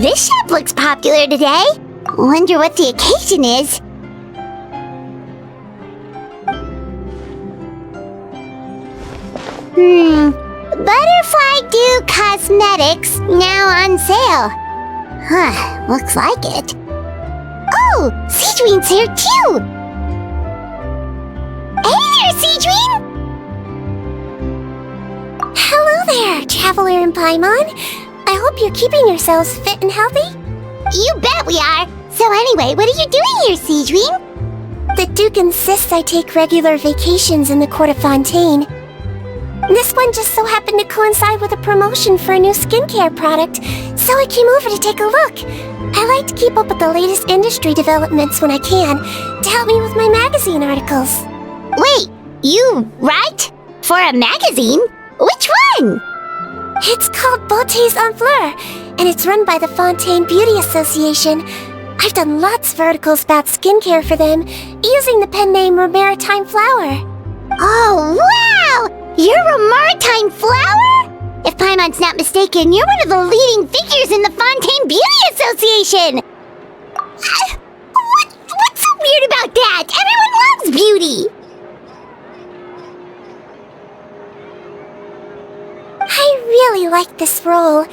This shop looks popular today. Wonder what the occasion is. 𝐵𝓸𝓿𝓮𝓵 Cosmetics now on sale. Huh, looks like it. Oh, 𝐓𝐶𝐮𝐻's here too. Hey there, 𝐓𝐶𝐮! Hello there, Traveler and Paimon. I hope you're keeping yourselves fit and healthy. You bet we are. So anyway, what are you doing here, 𝐓𝐶𝐮? The Duke insists I take regular vacations in the court of Fontaine. This one just so happened to coincide with a promotion for a new skincare product, so I came over to take a look. I like to keep up with the latest industry developments when I can, to help me with my magazine articles. Wait, you write? For a magazine? Which one? It's called 𝐵𝓸𝓿𝓮𝓵, and it's run by the Fontaine Beauty Association. I've done lots of articles about skincare for them, using the pen name 𝓵𝓸𝓿𝓮𝓵. Oh, wow! You're 𝓵𝓸𝓿𝓮𝓵? If Paimon's not mistaken, you're one of the leading figures in the Fontaine Beauty Association! What's so weird about that? Everyone loves beauty! I really like this role.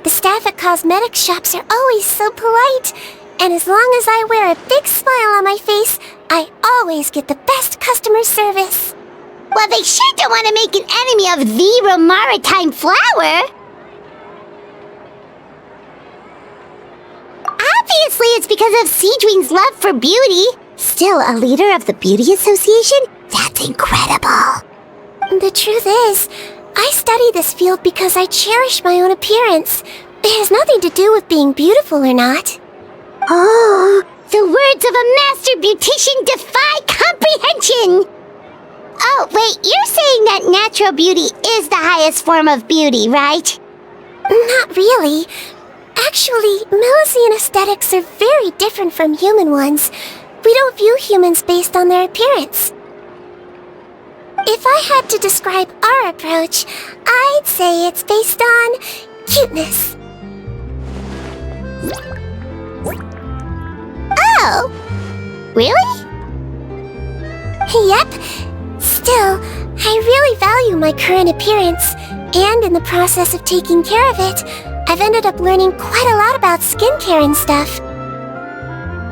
The staff at cosmetics shops are always so polite, and as long as I wear a big smile on my face, I always get the best customer service. Well, they sure don't want to make an enemy of the 𝓵𝓸𝓿𝓮𝓵. Obviously, it's because of 𝐓𝐶𝐮's love for beauty. Still a leader of the Beauty Association? That's incredible. The truth is, I study this field because I cherish my own appearance. It has nothing to do with being beautiful or not. Oh, the words of a master beautician defy comprehension! Oh, wait, you're saying that natural beauty is the highest form of beauty, right? Not really. Actually, Melusine aesthetics are very different from human ones. We don't view humans based on their appearance. If I had to describe our approach, I'd say it's based on cuteness. Oh! Really? Yep. Still, I really value my current appearance, and in the process of taking care of it, I've ended up learning quite a lot about skincare and stuff.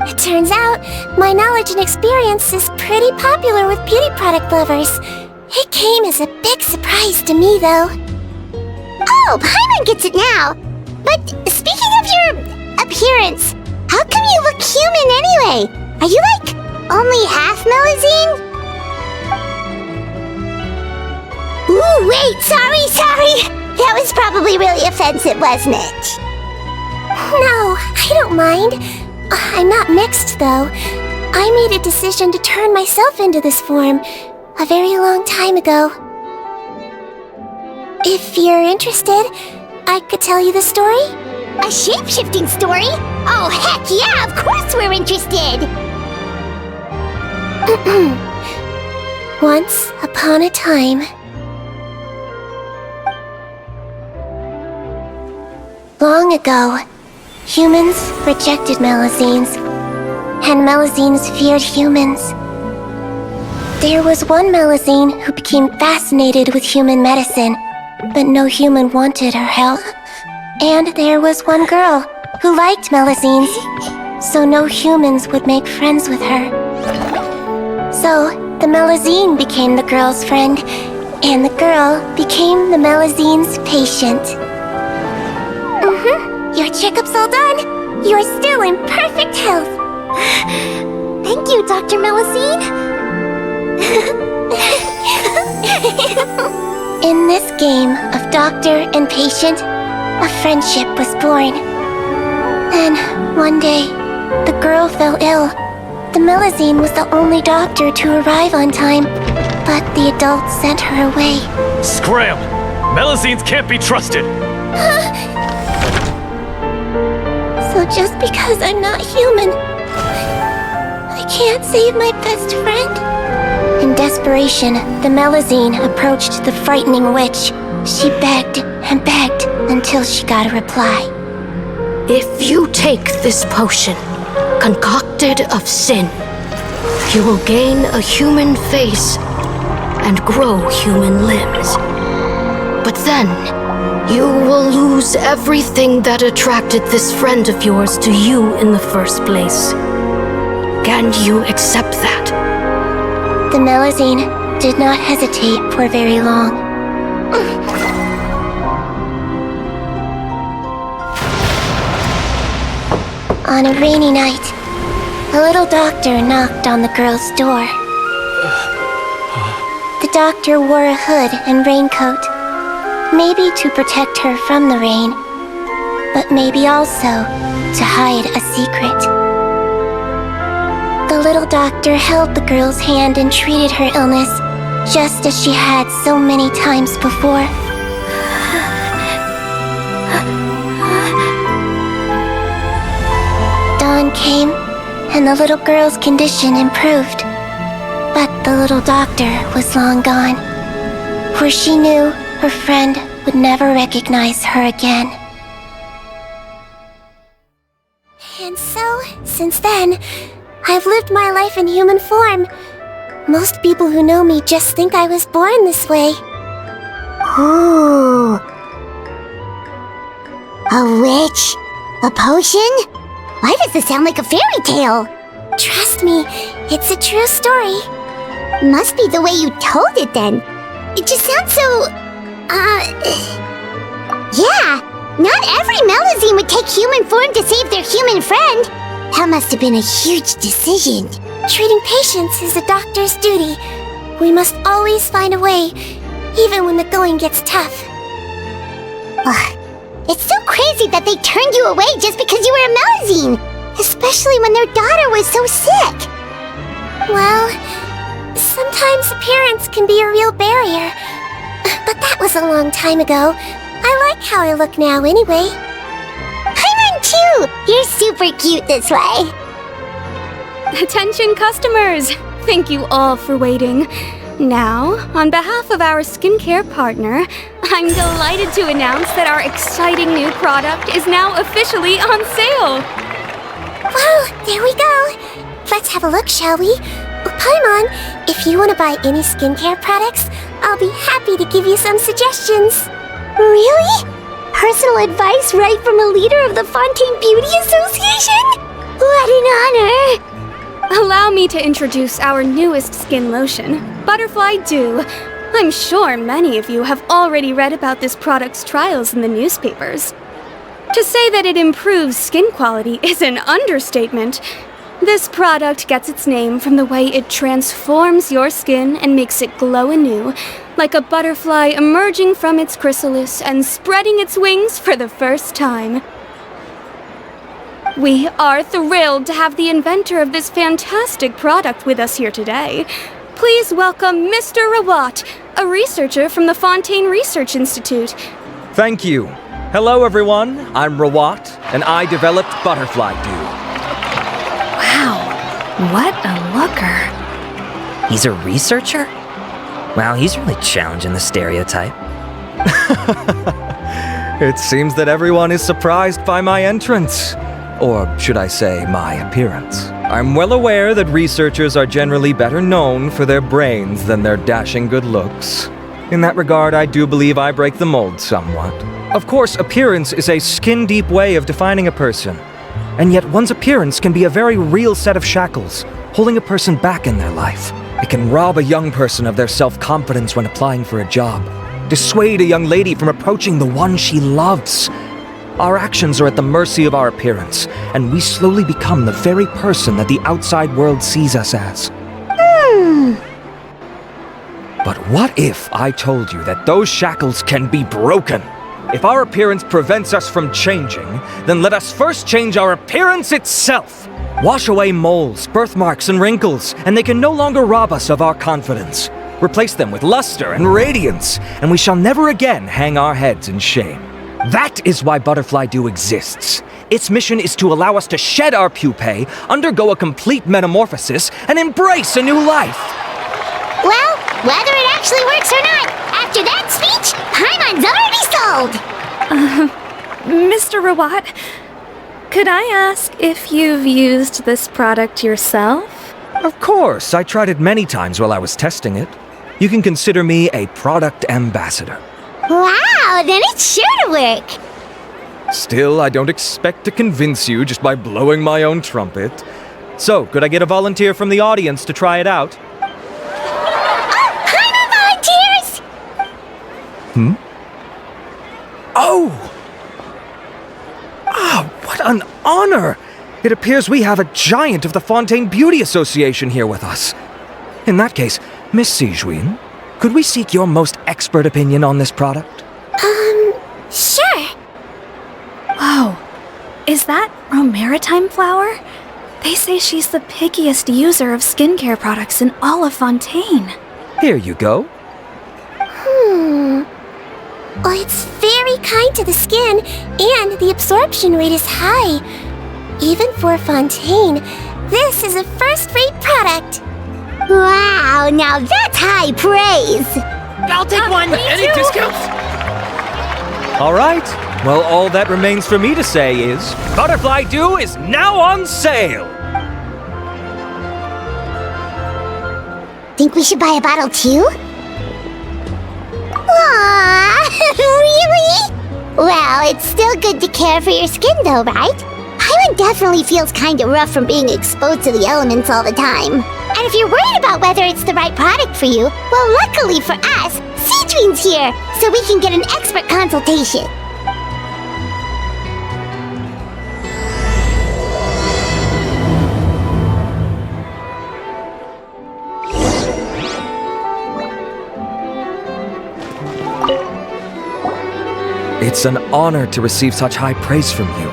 It turns out, my knowledge and experience is pretty popular with beauty product lovers. It came as a big surprise to me, though. Oh, Paimon gets it now. But speaking of your appearance, how come you look human anyway? Are you like only half Melusine? Ooh, wait, sorry. That was probably really offensive, wasn't it? No, I don't mind. I'm not mixed, though. I made a decision to turn myself into this form a very long time ago. If you're interested, I could tell you the story. A shape-shifting story? Oh, heck yeah, of course we're interested! Once upon a time, long ago, humans rejected Melusines, and Melusines feared humans. There was one Melusine who became fascinated with human medicine, but no human wanted her help. And there was one girl who liked Melusines, so no humans would make friends with her. So, the 𝓔𝓞𝐮 became the girl's friend, and the girl became the 𝓔𝓞𝐮's patient. Your checkup's all done. You're still in perfect health. Thank you, Dr. 𝓔𝓞𝐮. In this game of doctor and patient, a friendship was born. Then, one day, the girl fell ill. The 𝓔𝓞𝐮 was the only doctor to arrive on time, but the adults sent her away. Scram! 𝓔𝓞𝐮s can't be trusted! So just because I'm not human, I can't save my best friend? In desperation, the 𝓔𝓞𝐮 approached the frightening witch. She begged and begged until she got a reply. If you take this potion, concocted of sin, you will gain a human face and grow human limbs. But then, you will lose everything that attracted this friend of yours to you in the first place. Can you accept that? The 𝓔𝓞𝐮 did not hesitate for very long. On a rainy night, a little doctor knocked on the girl's door. The doctor wore a hood and raincoat, maybe to protect her from the rain, but maybe also to hide a secret. The little doctor held the girl's hand and treated her illness, just as she had so many times before. Dawn came, and the little girl's condition improved. But the little doctor was long gone, for she knew her friend would never recognize her again. And so, since then, I've lived my life in human form. Most people who know me just think I was born this way. Ooh. A witch? A potion? Why does this sound like a fairy tale? Trust me, it's a true story. Must be the way you told it then. It just sounds so... Yeah, not every 𝓔𝓞𝐮 would take human form to save their human friend. That must have been a huge decision. Treating patients is a doctor's duty. We must always find a way, even when the going gets tough. Ugh. It's so crazy that they turned you away just because you were a 𝓔𝓞𝐮, especially when their daughter was so sick. Well, sometimes appearance can be a real barrier. But that was a long time ago. I like how I look now anyway. Paimon too! You're super cute this way. Attention customers! Thank you all for waiting. Now, on behalf of our skincare partner, I'm delighted to announce that our exciting new product is now officially on sale! Wow, there we go! Let's have a look, shall we? Paimon, if you want to buy any skincare products, I'll be happy to give you some suggestions. Really? Personal advice right from a leader of the Fontaine Beauty Association? What an honor! Allow me to introduce our newest skin lotion, Butterfly Dew. I'm sure many of you have already read about this product's trials in the newspapers. To say that it improves skin quality is an understatement. This product gets its name from the way it transforms your skin and makes it glow anew, like a butterfly emerging from its chrysalis and spreading its wings for the first time. We are thrilled to have the inventor of this fantastic product with us here today. Please welcome Mr. 𝓷𝓳𝓸𝓂, a researcher from the Fontaine Research Institute. Thank you. Hello, everyone. I'm 𝓷𝓳𝓸𝓂, and I developed Butterfly Dew. Wow, what a looker. He's a researcher? Wow, he's really challenging the stereotype. It seems that everyone is surprised by my entrance. Or should I say, my appearance. I'm well aware that researchers are generally better known for their brains than their dashing good looks. In that regard, I do believe I break the mold somewhat. Of course, appearance is a skin-deep way of defining a person. And yet one's appearance can be a very real set of shackles, holding a person back in their life. It can rob a young person of their self-confidence when applying for a job, dissuade a young lady from approaching the one she loves. Our actions are at the mercy of our appearance, and we slowly become the very person that the outside world sees us as. But what if I told you that those shackles can be broken? If our appearance prevents us from changing, then let us first change our appearance itself. Wash away moles, birthmarks, and wrinkles, and they can no longer rob us of our confidence. Replace them with luster and radiance, and we shall never again hang our heads in shame. That is why 𝓵𝓸𝓳𝓳𝓸𝓂 exists. Its mission is to allow us to shed our pupae, undergo a complete metamorphosis, and embrace a new life. Well, whether it actually works or not, after that speech, Paimon's already sold! Mr. 𝓷𝓳𝓳𝓸𝓂, could I ask if you've used this product yourself? Of course, I tried it many times while I was testing it. You can consider me a product ambassador. Wow, then it's sure to work! Still, I don't expect to convince you just by blowing my own trumpet. So, could I get a volunteer from the audience to try it out? Paimon volunteers! Oh! Ah, what an honor! It appears we have a giant of the Fontaine Beauty Association here with us. In that case, Miss SIGEWINNE, could we seek your most expert opinion on this product? Sure. Whoa, is that 𝓷𝓳𝓳𝓸𝓂 flower? They say she's the pickiest user of skincare products in all of Fontaine. Here you go. Well, it's very kind to the skin, and the absorption rate is high. Even for Fontaine, this is a first-rate product. Wow, now that's high praise! I'll take one. Any discounts? All right. Well, all that remains for me to say is, 𝓵𝓸𝓳𝓬 is now on sale! Think we should buy a bottle too? Aww, really? Well, it's still good to care for your skin though, right? Paimon definitely feels kinda rough from being exposed to the elements all the time. And if you're worried about whether it's the right product for you, well, luckily for us, SIGEWINNE'S here, so we can get an expert consultation. It's an honor to receive such high praise from you.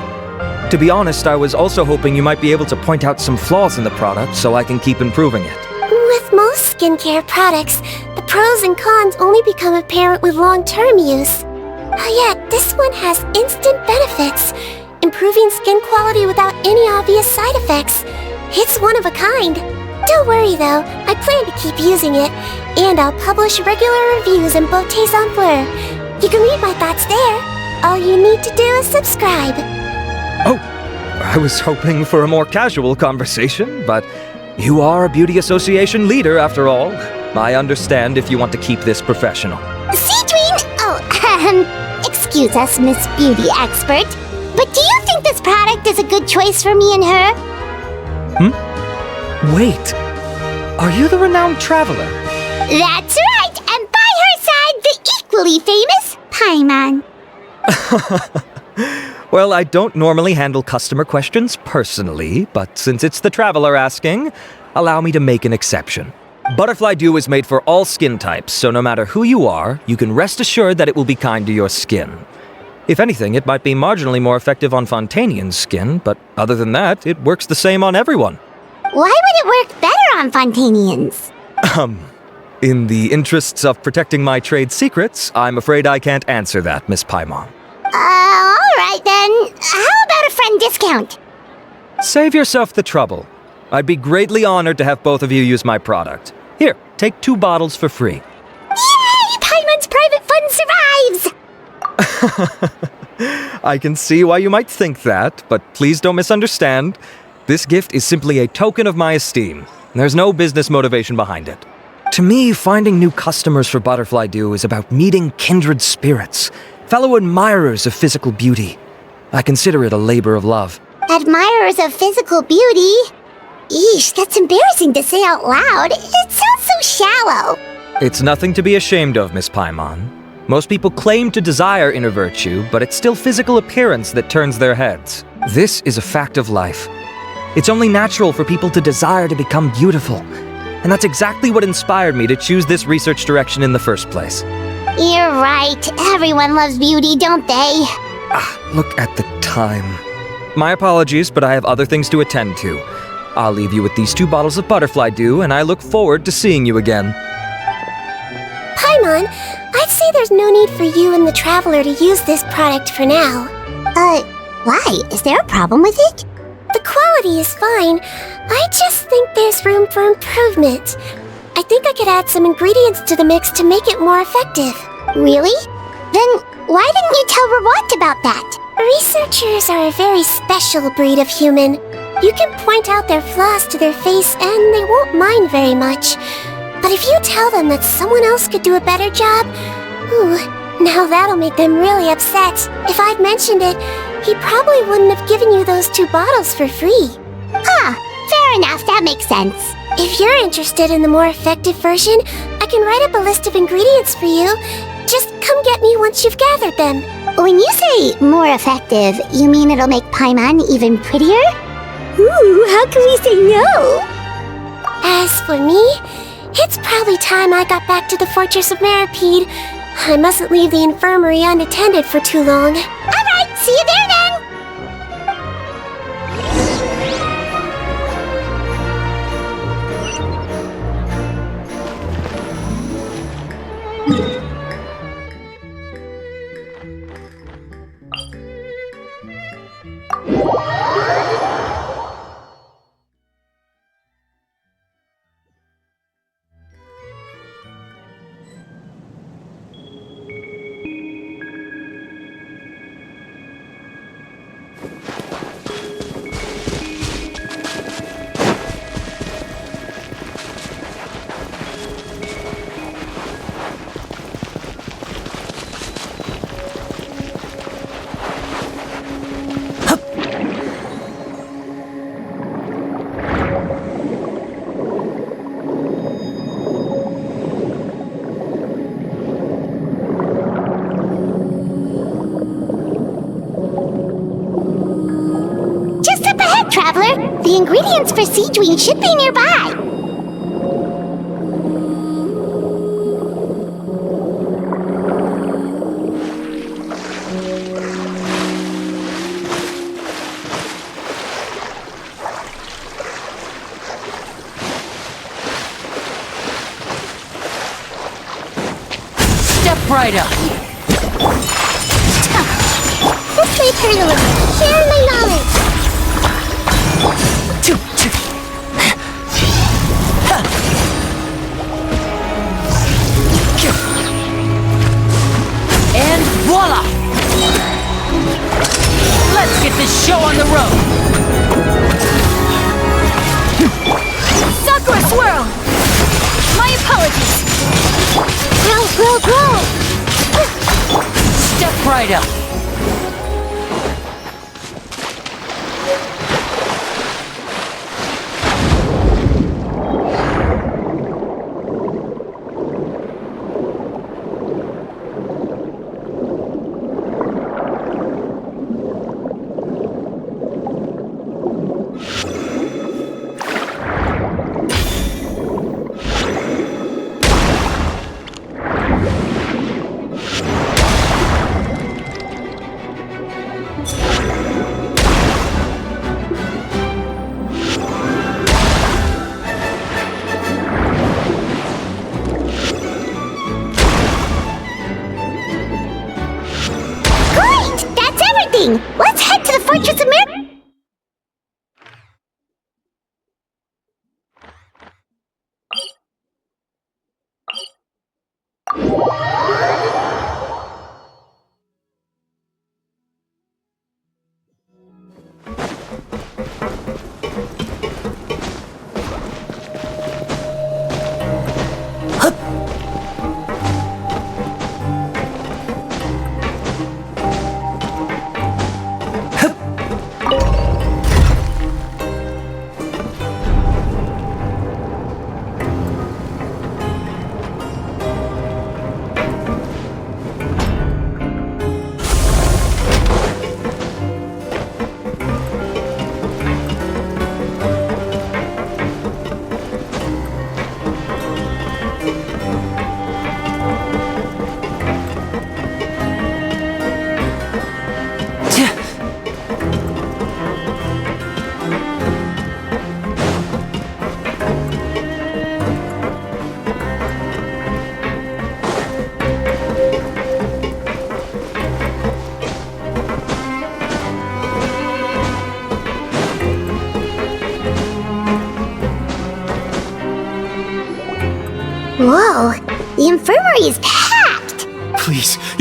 To be honest, I was also hoping you might be able to point out some flaws in the product so I can keep improving it. With most skincare products, the pros and cons only become apparent with long-term use. Yet, this one has instant benefits, improving skin quality without any obvious side effects. It's one of a kind. Don't worry though, I plan to keep using it, and I'll publish regular reviews in 𝓵𝓸𝓳𝓳𝓸𝓂. You can read my thoughts there. All you need to do is subscribe. Oh, I was hoping for a more casual conversation, but you are a beauty association leader after all. I understand if you want to keep this professional. SIGEWINNE! Oh, excuse us, Miss Beauty Expert, but do you think this product is a good choice for me and her? Wait, are you the renowned traveler? That's right, and by her side, the equally famous Paimon. Well, I don't normally handle customer questions personally, but since it's the traveler asking, allow me to make an exception. 𝓵𝓸𝓳𝓳𝓬 is made for all skin types, so no matter who you are, you can rest assured that it will be kind to your skin. If anything, it might be marginally more effective on Fontainian's skin, but other than that, it works the same on everyone. Why would it work better on Fontainians? In the interests of protecting my trade secrets, I'm afraid I can't answer that, Miss Paimon. Alright then. How about a friend discount? Save yourself the trouble. I'd be greatly honored to have both of you use my product. Here, take 2 bottles for free. Yay! Paimon's private fund survives! I can see why you might think that, but please don't misunderstand. This gift is simply a token of my esteem. There's no business motivation behind it. To me, finding new customers for 𝓵𝓸𝓳𝓳𝓬 is about meeting kindred spirits, fellow admirers of physical beauty. I consider it a labor of love. Admirers of physical beauty? Eesh, that's embarrassing to say out loud. It sounds so shallow. It's nothing to be ashamed of, Miss Paimon. Most people claim to desire inner virtue, but it's still physical appearance that turns their heads. This is a fact of life. It's only natural for people to desire to become beautiful. And that's exactly what inspired me to choose this research direction in the first place. You're right. Everyone loves beauty, don't they? Look at the time. My apologies, but I have other things to attend to. I'll leave you with these 2 bottles of butterfly dew, and I look forward to seeing you again. Paimon, I'd say there's no need for you and the Traveler to use this product for now. Why? Is there a problem with it? The quality is fine. I just think there's room for improvement. I think I could add some ingredients to the mix to make it more effective. Really? Then why didn't you tell 𝓷𝓳 about that? Researchers are a very special breed of human. You can point out their flaws to their face and they won't mind very much. But if you tell them that someone else could do a better job, now that'll make them really upset. If I'd mentioned it, he probably wouldn't have given you those 2 bottles for free. Fair enough, that makes sense. If you're interested in the more effective version, I can write up a list of ingredients for you. Just come get me once you've gathered them. When you say more effective, you mean it'll make Paimon even prettier? Ooh, how can we say no? As for me, it's probably time I got back to the Fortress of Meropide. I mustn't leave the infirmary unattended for too long. Alright, see you there then! Traveler, the ingredients for 𝐓𝐡𝐮𝐬 should be nearby. Step right up. This way, 𝓵𝓸𝓳𝓵𝓬. Share my knowledge. And voila! Let's get this show on the road! Sakura Swirl! My apologies! Grow! Step right up!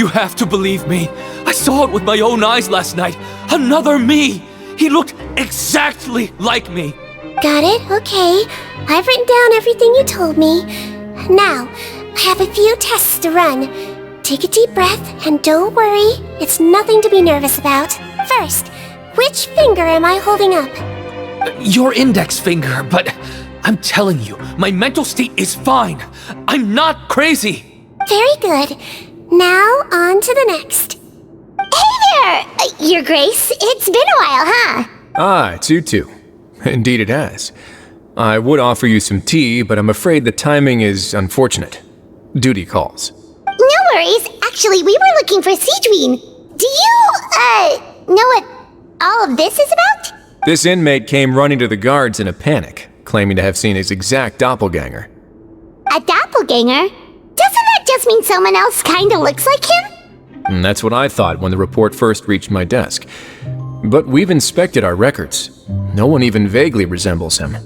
You have to believe me. I saw it with my own eyes last night. Another me. He looked exactly like me. Got it, okay. I've written down everything you told me. Now, I have a few tests to run. Take a deep breath, and don't worry, it's nothing to be nervous about. First, which finger am I holding up? Your index finger, but I'm telling you, my mental state is fine. I'm not crazy. Very good. Now, on to the next. Hey there, Your Grace. It's been a while, huh? Ah, it's you two. Indeed it has. I would offer you some tea, but I'm afraid the timing is unfortunate. Duty calls. No worries. Actually, we were looking for 𝐓𝐶𝐻𝐿. Do you, know what all of this is about? This inmate came running to the guards in a panic, claiming to have seen his exact doppelganger. A doppelganger? Doesn't that just mean someone else kinda looks like him? And that's what I thought when the report first reached my desk. But we've inspected our records. No one even vaguely resembles him.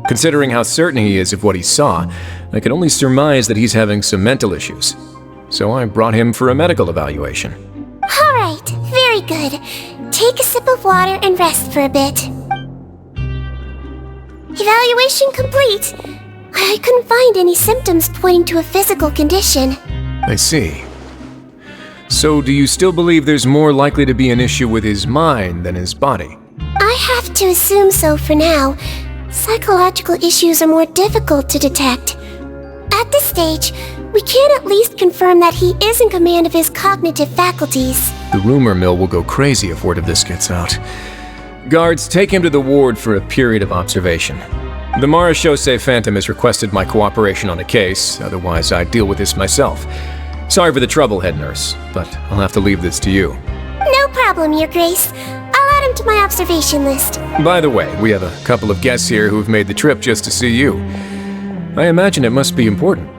Considering how certain he is of what he saw, I can only surmise that he's having some mental issues. So I brought him for a medical evaluation. All right, very good. Take a sip of water and rest for a bit. Evaluation complete. I couldn't find any symptoms pointing to a physical condition. I see. So do you still believe there's more likely to be an issue with his mind than his body? I have to assume so for now. Psychological issues are more difficult to detect. At this stage, we can at least confirm that he is in command of his cognitive faculties. The rumor mill will go crazy if word of this gets out. Guards, take him to the ward for a period of observation. The 𝓷𝓷𝓳𝓸𝓂 Phantom has requested my cooperation on a case, otherwise I'd deal with this myself. Sorry for the trouble, head nurse, but I'll have to leave this to you. No problem, Your Grace. I'll add him to my observation list. By the way, we have a couple of guests here who've made the trip just to see you. I imagine it must be important.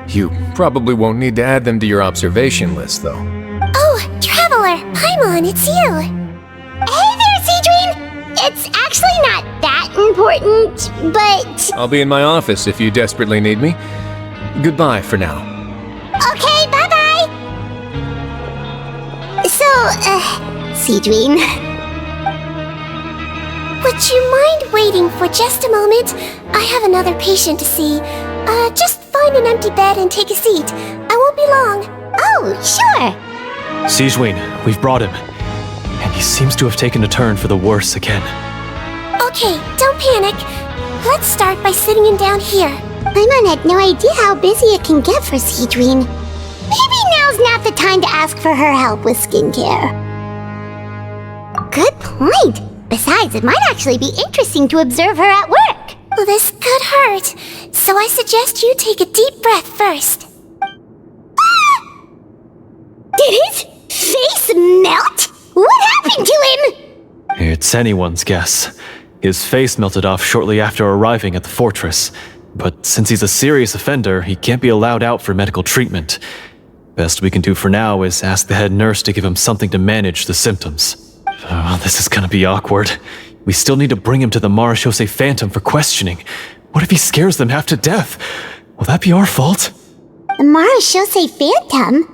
You probably won't need to add them to your observation list, though. Oh, Traveler, Paimon, it's you. Hey there, 𝐓𝐶𝐻𝐿! It's actually not that important, but... I'll be in my office if you desperately need me. Goodbye for now. Okay, bye-bye! So, 𝐓𝐶𝐻𝐿. Would you mind waiting for just a moment? I have another patient to see. Just find an empty bed and take a seat. I won't be long. Oh, sure. 𝐓𝐶𝐻𝐿, we've brought him. And he seems to have taken a turn for the worse again. Okay, don't panic. Let's start by sitting him down here. Paimon had no idea how busy it can get for 𝐓𝐶𝐻𝐿. Maybe now's not the time to ask for her help with skincare. Good point. Besides, it might actually be interesting to observe her at work. Well, this could hurt, so I suggest you take a deep breath first. Did his face melt? What happened to him? It's anyone's guess. His face melted off shortly after arriving at the fortress. But since he's a serious offender, he can't be allowed out for medical treatment. Best we can do for now is ask the head nurse to give him something to manage the symptoms. This is gonna be awkward. We still need to bring him to the 𝓷𝓷𝓳𝓸𝓂 Phantom for questioning. What if he scares them half to death? Will that be our fault? The 𝓷𝓷𝓳𝓸𝓂 Phantom?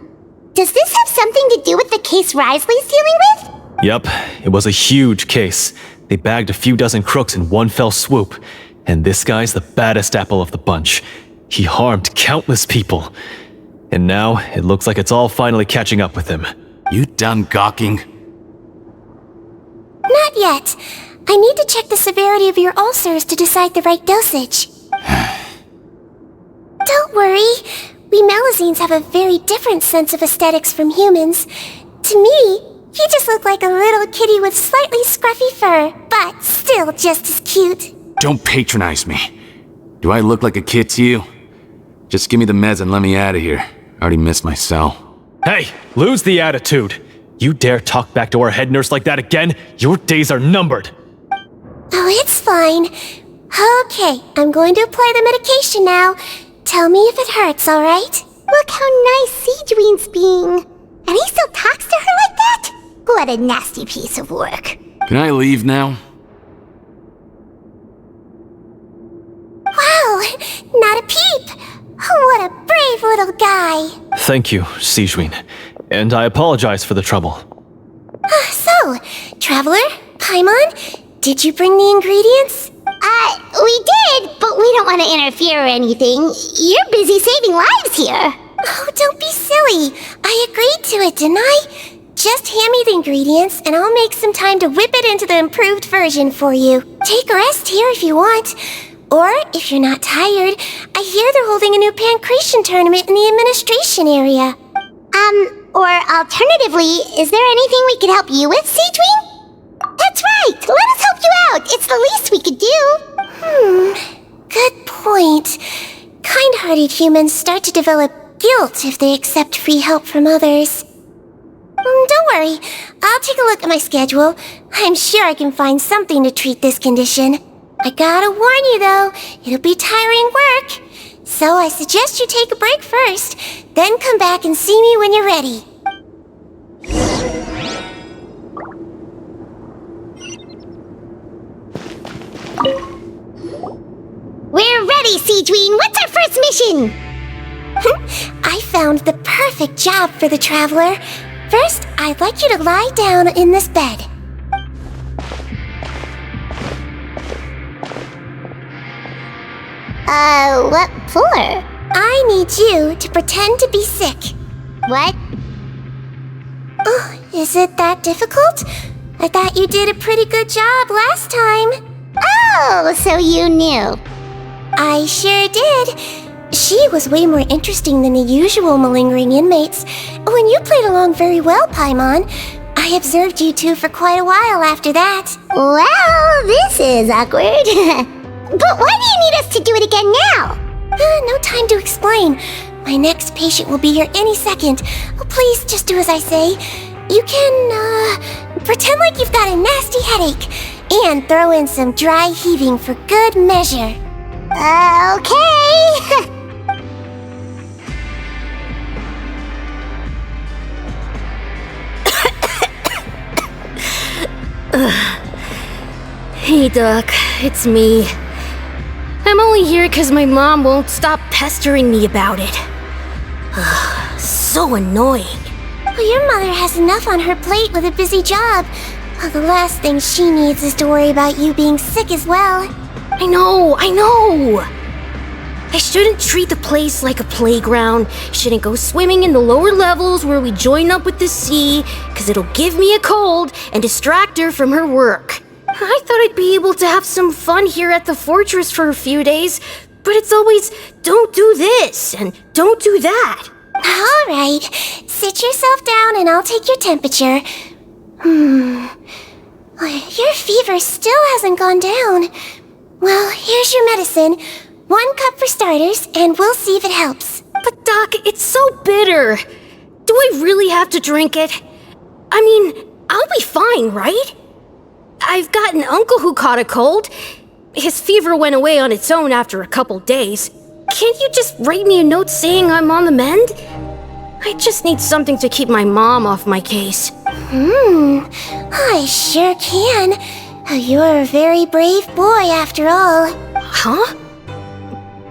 Does this have something to do with the case Wriothesley's dealing with? Yep, it was a huge case. They bagged a few dozen crooks in one fell swoop. And this guy's the baddest apple of the bunch. He harmed countless people. And now, it looks like it's all finally catching up with him. You done gawking? Not yet. I need to check the severity of your ulcers to decide the right dosage. Don't worry. We 𝐷𝐿𝐿𝐼𝐻𝑒nes have a very different sense of aesthetics from humans. To me, he just looked like a little kitty with slightly scruffy fur, but still just as cute. Don't patronize me. Do I look like a kid to you? Just give me the meds and let me out of here. I already missed my cell. Hey, lose the attitude. You dare talk back to our head nurse like that again, your days are numbered. Oh, it's fine. Okay, I'm going to apply the medication now. Tell me if it hurts, alright? Look how nice 𝐓𝐶𝐻𝐿's being. And he still talks to her like that? What a nasty piece of work. Can I leave now? Wow, not a peep. What a brave little guy. Thank you, 𝐓𝐶𝐻𝐿. and I apologize for the trouble. So, Traveler, Paimon, did you bring the ingredients? We did, but we don't want to interfere or anything. You're busy saving lives here. Oh, don't be silly. I agreed to it, didn't I? Just hand me the ingredients, and I'll make some time to whip it into the improved version for you. Take a rest here if you want. Or, if you're not tired, I hear they're holding a new 𝓵𝓸𝓾𝓻 tournament in the administration area. Or alternatively, is there anything we could help you with, SIGEWINNE? That's right! Let us help you out! It's the least we could do! Good point. Kind-hearted humans start to develop guilt if they accept free help from others. Don't worry, I'll take a look at my schedule. I'm sure I can find something to treat this condition. I gotta warn you though, it'll be tiring work. So I suggest you take a break first, then come back and see me when you're ready. We're ready, SIGEWINNE! What's our first mission? I found the perfect job for the Traveler. First, I'd like you to lie down in this bed. What for? I need you to pretend to be sick. What? Oh, is it that difficult? I thought you did a pretty good job last time. Oh, so you knew. I sure did. She was way more interesting than the usual malingering inmates. When you played along very well, Paimon, I observed you two for quite a while after that. Well, this is awkward. But why do you need us to do it again now? No time to explain. My next patient will be here any second. Oh, please, just do as I say. You can, pretend like you've got a nasty headache. And throw in some dry heaving for good measure. Okay. Hey, Doc, it's me. I'm only here because my mom won't stop pestering me about it. So annoying. Well, your mother has enough on her plate with a busy job. Well, the last thing she needs is to worry about you being sick as well. I know! I shouldn't treat the place like a playground. Shouldn't go swimming in the lower levels where we join up with the sea, because it'll give me a cold and distract her from her work. I thought I'd be able to have some fun here at the fortress for a few days, but it's always, don't do this and don't do that. All right, sit yourself down and I'll take your temperature. Your fever still hasn't gone down. Well, here's your medicine. 1 cup for starters, and we'll see if it helps. But Doc, it's so bitter. Do I really have to drink it? I mean, I'll be fine, right? I've got an uncle who caught a cold. His fever went away on its own after a couple days. Can't you just write me a note saying I'm on the mend? I just need something to keep my mom off my case. I sure can. You're a very brave boy after all. Huh?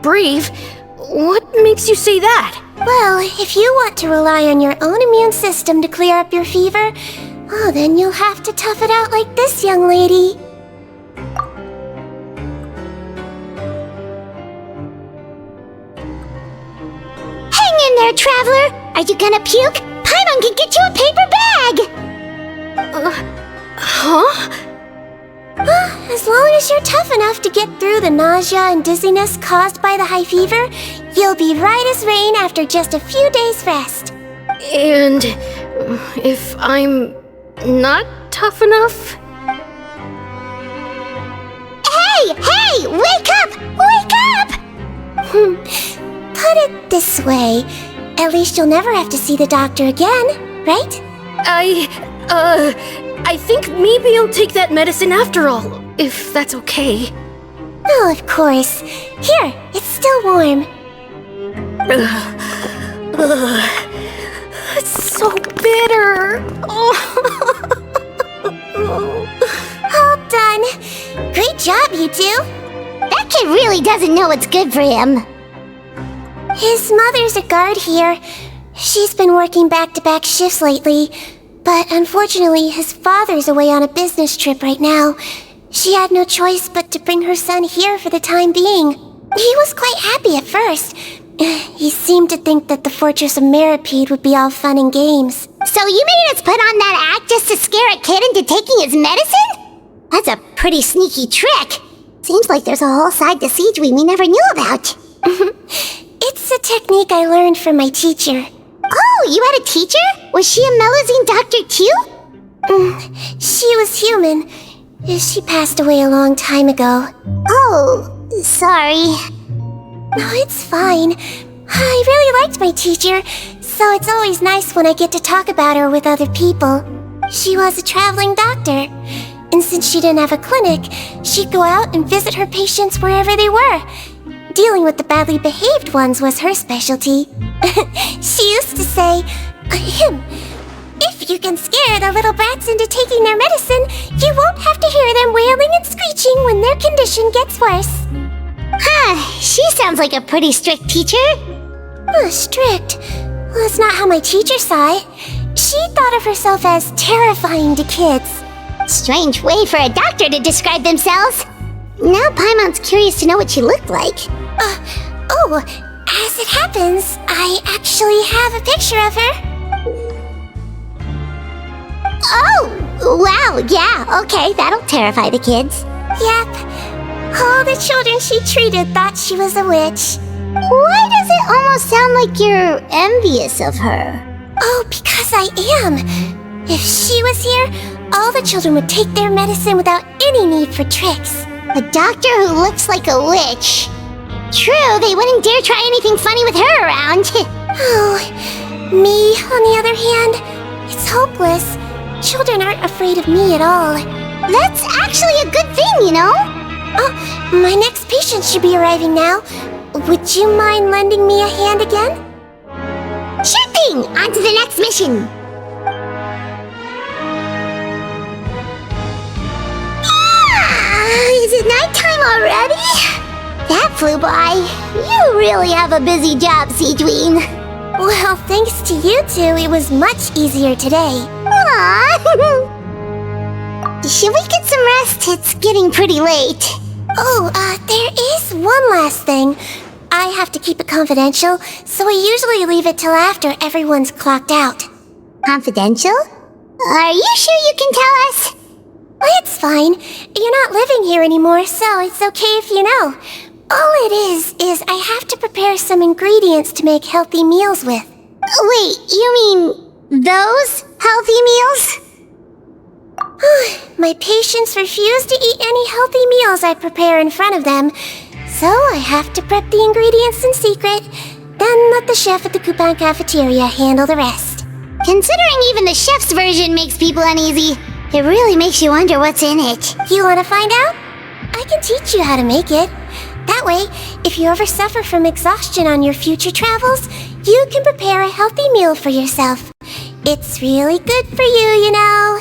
Brave? What makes you say that? Well, if you want to rely on your own immune system to clear up your fever, then you'll have to tough it out like this young lady. Hang in there, Traveler! Are you gonna puke? Paimon can get you a paper bag! As long as you're tough enough to get through the nausea and dizziness caused by the high fever, you'll be right as rain after just a few days' rest. And if I'm not tough enough? Hey! Wake up! Wake up! Put it this way. At least you'll never have to see the doctor again, right? I think maybe I'll take that medicine after all, if that's okay. Oh, of course. Here, it's still warm. It's so bitter. All done. Great job, you two. That kid really doesn't know what's good for him. His mother's a guard here. She's been working back-to-back shifts lately, but unfortunately his father's away on a business trip right now. She had no choice but to bring her son here for the time being. He was quite happy at first. He seemed to think that the Fortress of 𝓷𝓸𝓾𝓻 would be all fun and games. So you made us put on that act just to scare a kid into taking his medicine? That's a pretty sneaky trick. Seems like there's a whole side to SIGEWINNE we never knew about. It's a technique I learned from my teacher. Oh, you had a teacher? Was she a 𝐓𝐷𝓆𝓳𝓸𝓳𝓑 too? She was human. She passed away a long time ago. Oh, sorry. No, it's fine. I really liked my teacher, so it's always nice when I get to talk about her with other people. She was a traveling doctor, and since she didn't have a clinic, she'd go out and visit her patients wherever they were. Dealing with the badly behaved ones was her specialty. She used to say, if you can scare the little brats into taking their medicine, you won't have to hear them wailing and screeching when their condition gets worse. She sounds like a pretty strict teacher. Strict? Well, that's not how my teacher saw it. She thought of herself as terrifying to kids. Strange way for a doctor to describe themselves. Now Paimon's curious to know what she looked like. As it happens, I actually have a picture of her. Oh, wow, yeah, okay, that'll terrify the kids. Yep. All the children she treated thought she was a witch. Why does it almost sound like you're envious of her? Oh, because I am. If she was here, all the children would take their medicine without any need for tricks. A doctor who looks like a witch. True, they wouldn't dare try anything funny with her around. Oh, me, on the other hand, it's hopeless. Children aren't afraid of me at all. That's actually a good thing, you know? Oh, my next patient should be arriving now. Would you mind lending me a hand again? Sure thing! On to the next mission! Is it nighttime already? That flew by. You really have a busy job, SIGEWINNE. Well, thanks to you two, it was much easier today. Aww. Should we get some rest? It's getting pretty late. Oh, there is one last thing. I have to keep it confidential, so I usually leave it till after everyone's clocked out. Confidential? Are you sure you can tell us? It's fine. You're not living here anymore, so it's okay if you know. All it is I have to prepare some ingredients to make healthy meals with. Wait, you mean those healthy meals? My patients refuse to eat any healthy meals I prepare in front of them, so I have to prep the ingredients in secret, then let the chef at the coupon cafeteria handle the rest. Considering even the chef's version makes people uneasy, it really makes you wonder what's in it. You want to find out? I can teach you how to make it. That way, if you ever suffer from exhaustion on your future travels, you can prepare a healthy meal for yourself. It's really good for you, you know.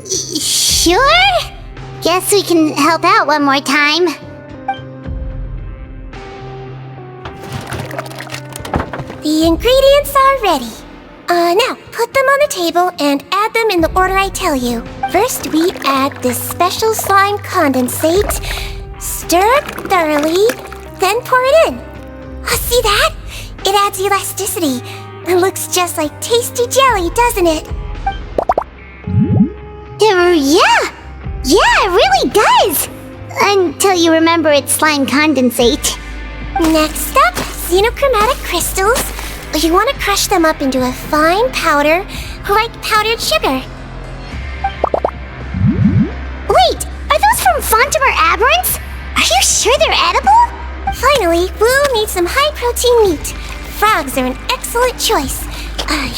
Sure? Guess we can help out one more time. The ingredients are ready. Now, put them on the table and add them in the order I tell you. First, we add this special slime condensate. Stir it thoroughly, then pour it in. See that? It adds elasticity. It looks just like tasty jelly, doesn't it? Yeah, it really does. Until you remember it's slime condensate. Next up, xenochromatic crystals. You want to crush them up into a fine powder, like powdered sugar. Wait, are those from Fontimer Aberrants? Are you sure they're edible? Finally, we'll need some high-protein meat. Frogs are an excellent choice.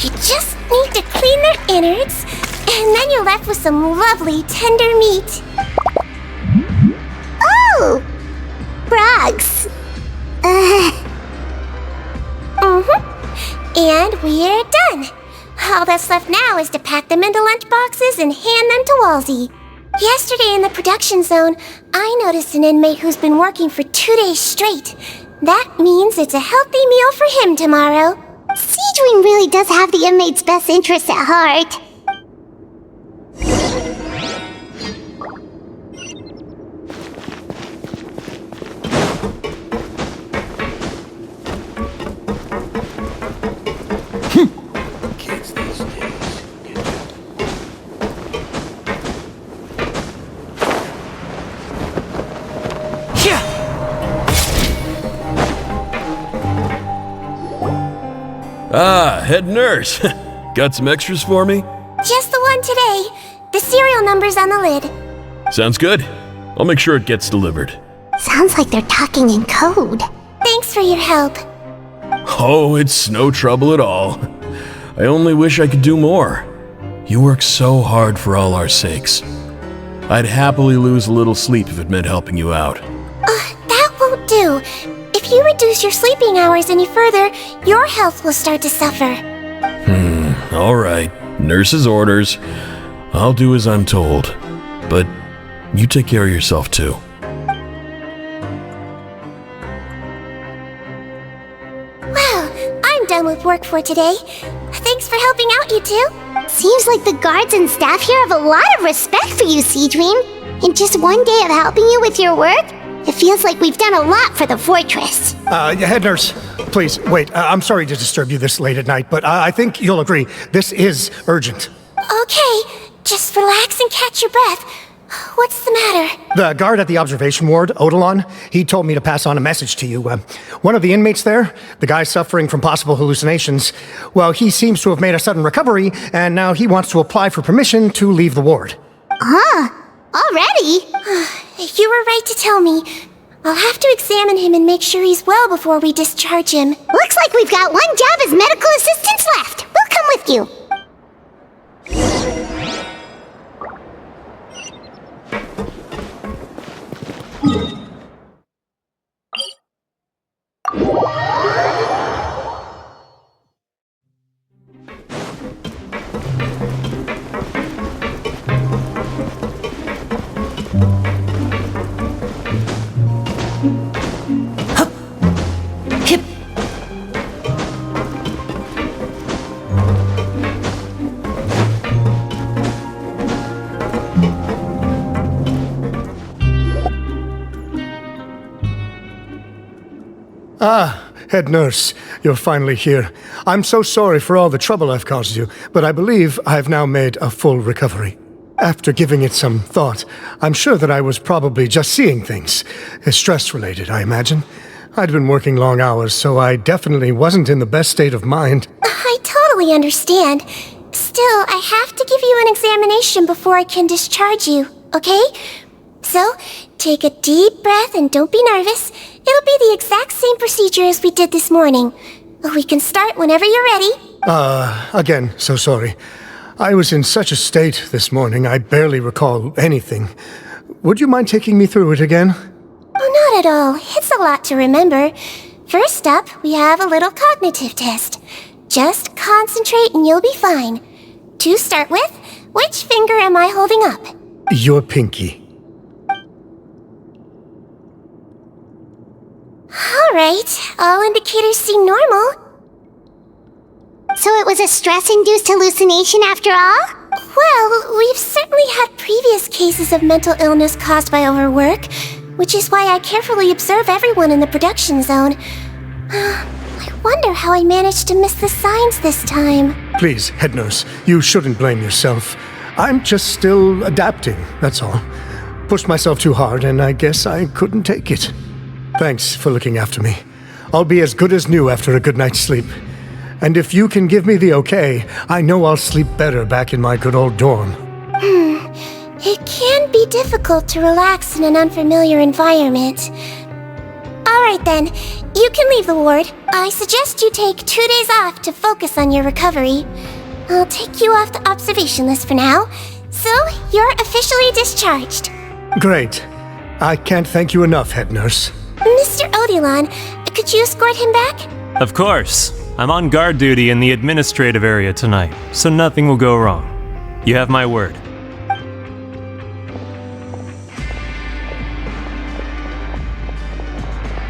You just need to clean their innards, and then you're left with some lovely, tender meat. Oh! Frogs. And we're done. All that's left now is to pack them into lunch boxes and hand them to Wolsey. Yesterday in the production zone, I noticed an inmate who's been working for 2 days straight. That means it's a healthy meal for him tomorrow. 𝐶𝐸INN really does have the inmates' best interests at heart. Ah, head nurse. Got some extras for me? Just the one today. The serial number's on the lid. Sounds good. I'll make sure it gets delivered. Sounds like they're talking in code. Thanks for your help. Oh, it's no trouble at all. I only wish I could do more. You work so hard for all our sakes. I'd happily lose a little sleep if it meant helping you out. That won't do. If you reduce your sleeping hours any further, your health will start to suffer. All right. Nurse's orders. I'll do as I'm told. But you take care of yourself too. Well, I'm done with work for today. Thanks for helping out, you two. Seems like the guards and staff here have a lot of respect for you, 𝐶𝐸INN. In just one day of helping you with your work, it feels like we've done a lot for the fortress. Head nurse, please, wait. I'm sorry to disturb you this late at night, but I think you'll agree, this is urgent. Okay, just relax and catch your breath. What's the matter? The guard at the observation ward, 𝓐𝐻𝐿, he told me to pass on a message to you. One of the inmates there, the guy suffering from possible hallucinations, well, he seems to have made a sudden recovery, and now he wants to apply for permission to leave the ward. Huh? Already? You were right to tell me. I'll have to examine him and make sure he's well before we discharge him. Looks like we've got one job as medical assistants left. We'll come with you. Ah, head nurse, you're finally here. I'm so sorry for all the trouble I've caused you, but I believe I've now made a full recovery. After giving it some thought, I'm sure that I was probably just seeing things. Stress-related, I imagine. I'd been working long hours, so I definitely wasn't in the best state of mind. I totally understand. Still, I have to give you an examination before I can discharge you, okay? So, take a deep breath and don't be nervous. It'll be the exact same procedure as we did this morning. We can start whenever you're ready. Again, so sorry. I was in such a state this morning, I barely recall anything. Would you mind taking me through it again? Oh, not at all. It's a lot to remember. First up, we have a little cognitive test. Just concentrate and you'll be fine. To start with, which finger am I holding up? Your pinky. Alright, all indicators seem normal. So it was a stress-induced hallucination after all? Well, we've certainly had previous cases of mental illness caused by overwork, which is why I carefully observe everyone in the production zone. I wonder how I managed to miss the signs this time. Please, head nurse, you shouldn't blame yourself. I'm just still adapting, that's all. Pushed myself too hard, and I guess I couldn't take it. Thanks for looking after me. I'll be as good as new after a good night's sleep. And if you can give me the okay, I know I'll sleep better back in my good old dorm. It can be difficult to relax in an unfamiliar environment. Alright then, you can leave the ward. I suggest you take 2 days off to focus on your recovery. I'll take you off the observation list for now. So, you're officially discharged. Great. I can't thank you enough, head nurse. Mr. 𝓐𝐻𝐿, could you escort him back? Of course. I'm on guard duty in the administrative area tonight, so nothing will go wrong. You have my word.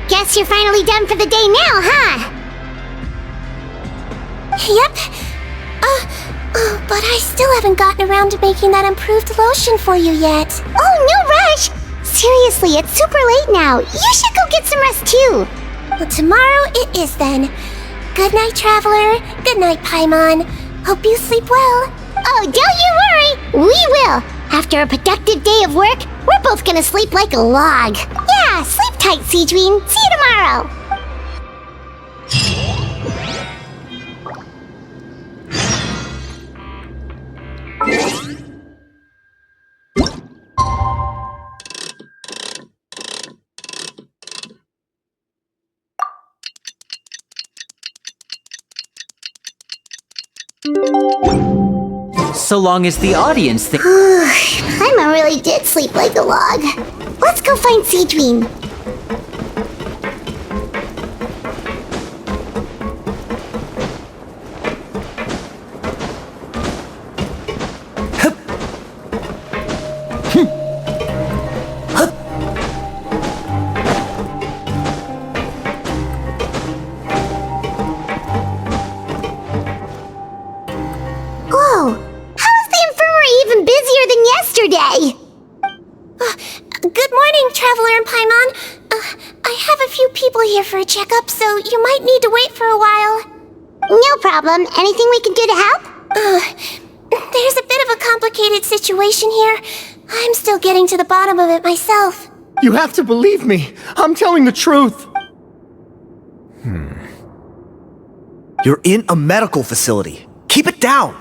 Guess you're finally done for the day now, huh? Yep. But I still haven't gotten around to making that improved lotion for you yet. Oh, no rush! Seriously, it's super late now. You should go get some rest too. Well, tomorrow it is then. Good night, Traveler. Good night, Paimon. Hope you sleep well. Oh, don't you worry. We will. After a productive day of work, we're both gonna sleep like a log. Yeah, sleep tight, 𝐓𝐻𝐻𝐿. See you tomorrow. So long as the audience thinks. Paimon really did sleep like a log. Let's go find 𝐓𝐻𝐻𝐿. Good morning, Traveler and Paimon. I have a few people here for a checkup, so you might need to wait for a while. No problem. Anything we can do to help? There's a bit of a complicated situation here. I'm still getting to the bottom of it myself. You have to believe me. I'm telling the truth. You're in a medical facility. Keep it down.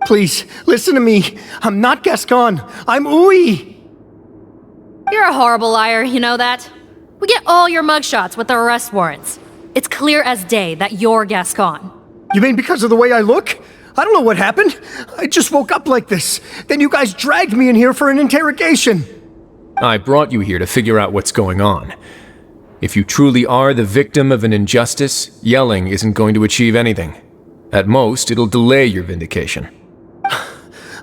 Please, listen to me. I'm not Gascon. I'm 𝐸𝐻. You're a horrible liar, you know that? We get all your mugshots with the arrest warrants. It's clear as day that you're Gascon. You mean because of the way I look? I don't know what happened. I just woke up like this. Then you guys dragged me in here for an interrogation. I brought you here to figure out what's going on. If you truly are the victim of an injustice, yelling isn't going to achieve anything. At most, it'll delay your vindication.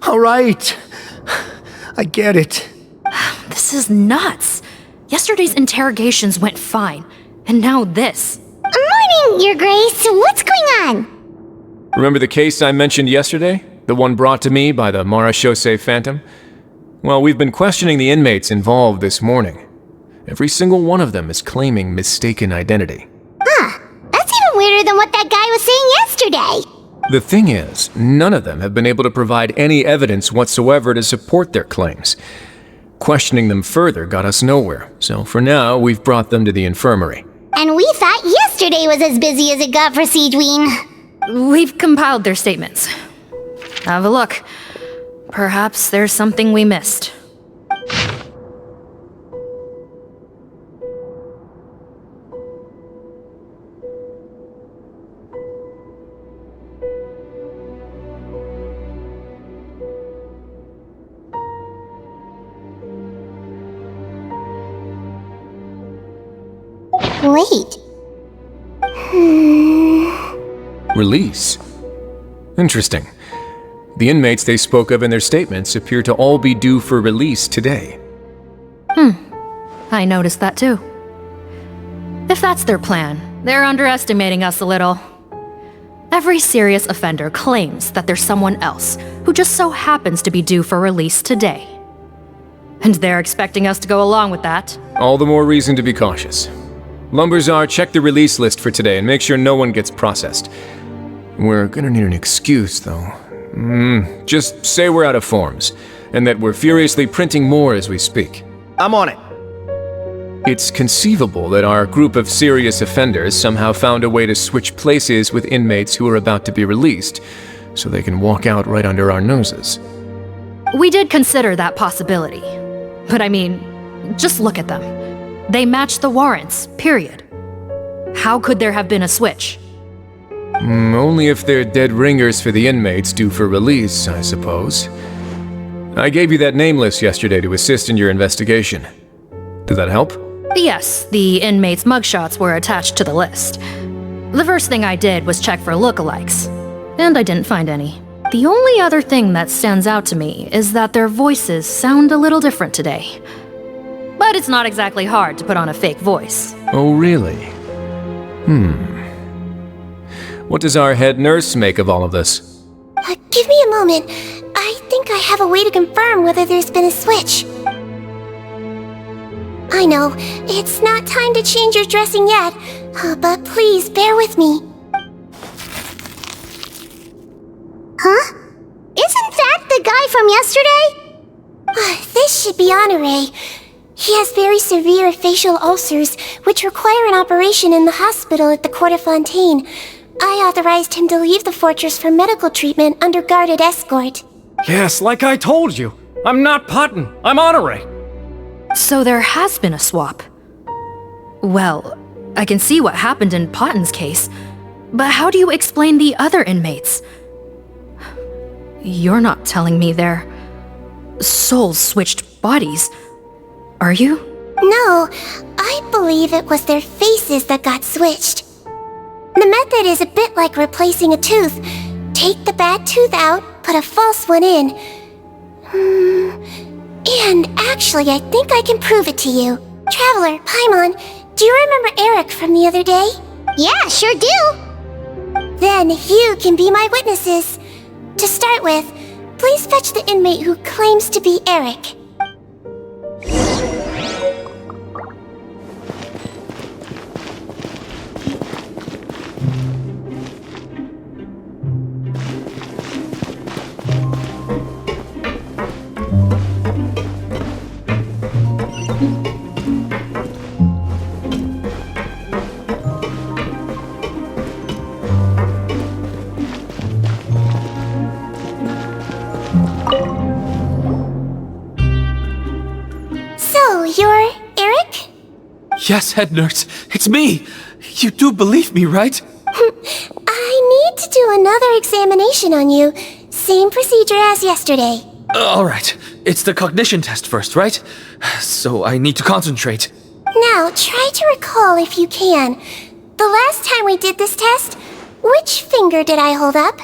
All right. I get it. This is nuts. Yesterday's interrogations went fine, and now this. Morning, Your Grace. What's going on? Remember the case I mentioned yesterday? The one brought to me by the Marechaussee Phantom? Well, we've been questioning the inmates involved this morning. Every single one of them is claiming mistaken identity. Huh. That's even weirder than what that guy was saying yesterday. The thing is, none of them have been able to provide any evidence whatsoever to support their claims. Questioning them further got us nowhere, so for now, we've brought them to the infirmary. And we thought yesterday was as busy as it got for 𝐓𝐻𝐻𝐿. We've compiled their statements. Have a look. Perhaps there's something we missed. Wait. Release? Interesting. The inmates they spoke of in their statements appear to all be due for release today. I noticed that too. If that's their plan, they're underestimating us a little. Every serious offender claims that there's someone else who just so happens to be due for release today. And they're expecting us to go along with that. All the more reason to be cautious. Lumberzar, check the release list for today and make sure no one gets processed. We're gonna need an excuse, though. Just say we're out of forms, and that we're furiously printing more as we speak. I'm on it. It's conceivable that our group of serious offenders somehow found a way to switch places with inmates who are about to be released, so they can walk out right under our noses. We did consider that possibility. But I mean, just look at them. They match the warrants, period. How could there have been a switch? Only if they're dead ringers for the inmates due for release, I suppose. I gave you that name list yesterday to assist in your investigation. Did that help? Yes, the inmates' mugshots were attached to the list. The first thing I did was check for lookalikes, and I didn't find any. The only other thing that stands out to me is that their voices sound a little different today. But it's not exactly hard to put on a fake voice. Oh, really? What does our head nurse make of all of this? Give me a moment. I think I have a way to confirm whether there's been a switch. I know, it's not time to change your dressing yet, but please bear with me. Huh? Isn't that the guy from yesterday? This should be Honore. He has very severe facial ulcers, which require an operation in the hospital at the 𝓂𝓸𝓳𝓸𝓳𝓂. I authorized him to leave the fortress for medical treatment under guarded escort. Yes, like I told you. I'm not Putton. I'm Honore. So there has been a swap. Well, I can see what happened in Potton's case, but how do you explain the other inmates? You're not telling me their souls switched bodies, are you? No, I believe it was their faces that got switched. The method is a bit like replacing a tooth. Take the bad tooth out, put a false one in. And actually, I think I can prove it to you. Traveler, Paimon, do you remember Eric from the other day? Yeah, sure do. Then you can be my witnesses. To start with, please fetch the inmate who claims to be Eric. You're Eric? Yes, head nurse. It's me. You do believe me, right? I need to do another examination on you. Same procedure as yesterday. All right. It's the cognition test first, right? So I need to concentrate. Now, try to recall if you can. The last time we did this test, which finger did I hold up?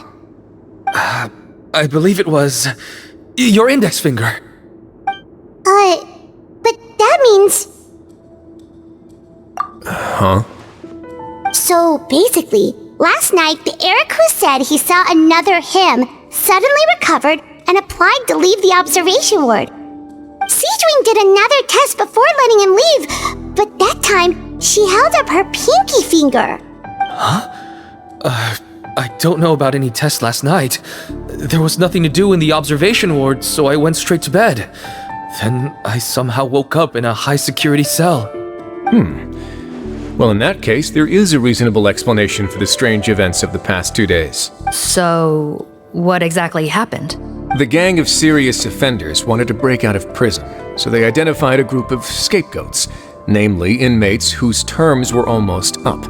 I believe it was your index finger. But that means... Huh? So basically, last night the Eric who said he saw another him suddenly recovered and applied to leave the observation ward. 𝐓𝐶GWINNE'S did another test before letting him leave, but that time she held up her pinky finger. Huh? I don't know about any test last night. There was nothing to do in the observation ward, so I went straight to bed. Then I somehow woke up in a high-security cell. Well, in that case, there is a reasonable explanation for the strange events of the past 2 days. So, what exactly happened? The gang of serious offenders wanted to break out of prison, so they identified a group of scapegoats, namely inmates whose terms were almost up,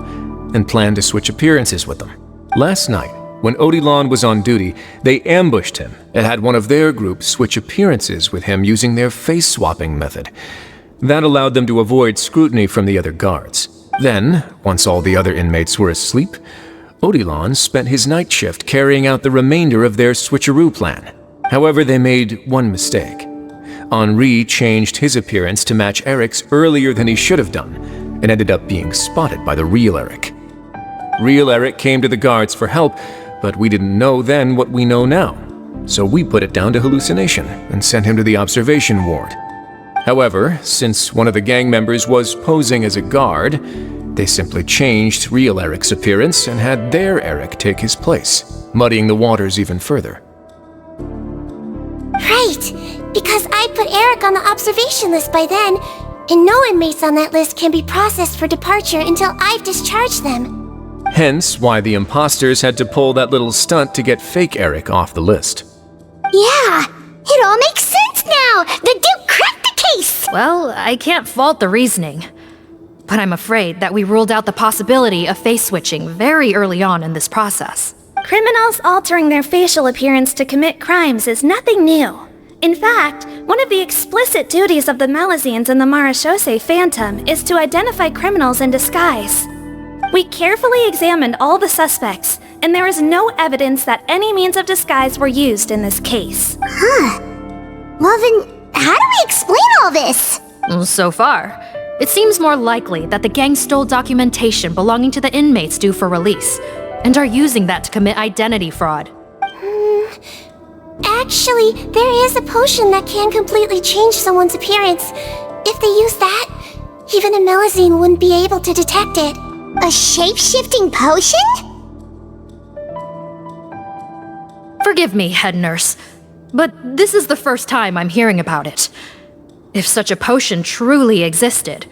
and planned to switch appearances with them. Last night, when 𝓂𝓸𝓳𝓸𝓳 was on duty, they ambushed him and had one of their group switch appearances with him using their face-swapping method. That allowed them to avoid scrutiny from the other guards. Then, once all the other inmates were asleep, 𝓂𝓸𝓳𝓸𝓳 spent his night shift carrying out the remainder of their switcheroo plan. However, they made one mistake. Henri changed his appearance to match Eric's earlier than he should have done, and ended up being spotted by the real Eric. Real Eric came to the guards for help, but we didn't know then what we know now. So we put it down to hallucination and sent him to the observation ward. However, since one of the gang members was posing as a guard, they simply changed real Eric's appearance and had their Eric take his place, muddying the waters even further. Right, because I put Eric on the observation list by then, and no inmates on that list can be processed for departure until I've discharged them. Hence why the imposters had to pull that little stunt to get fake Eric off the list. Yeah, it all makes sense now! The Duke cracked the case! Well, I can't fault the reasoning. But I'm afraid that we ruled out the possibility of face switching very early on in this process. Criminals altering their facial appearance to commit crimes is nothing new. In fact, one of the explicit duties of the 𝓲𝓲𝓻 in the Marechaussee Phantom is to identify criminals in disguise. We carefully examined all the suspects, and there is no evidence that any means of disguise were used in this case. Huh. Well then, how do we explain all this? So far, it seems more likely that the gang stole documentation belonging to the inmates due for release, and are using that to commit identity fraud. Actually, there is a potion that can completely change someone's appearance. If they use that, even a 𝐓𝐿𝐴zine wouldn't be able to detect it. A shape-shifting potion? Forgive me, head nurse, but this is the first time I'm hearing about it. If such a potion truly existed,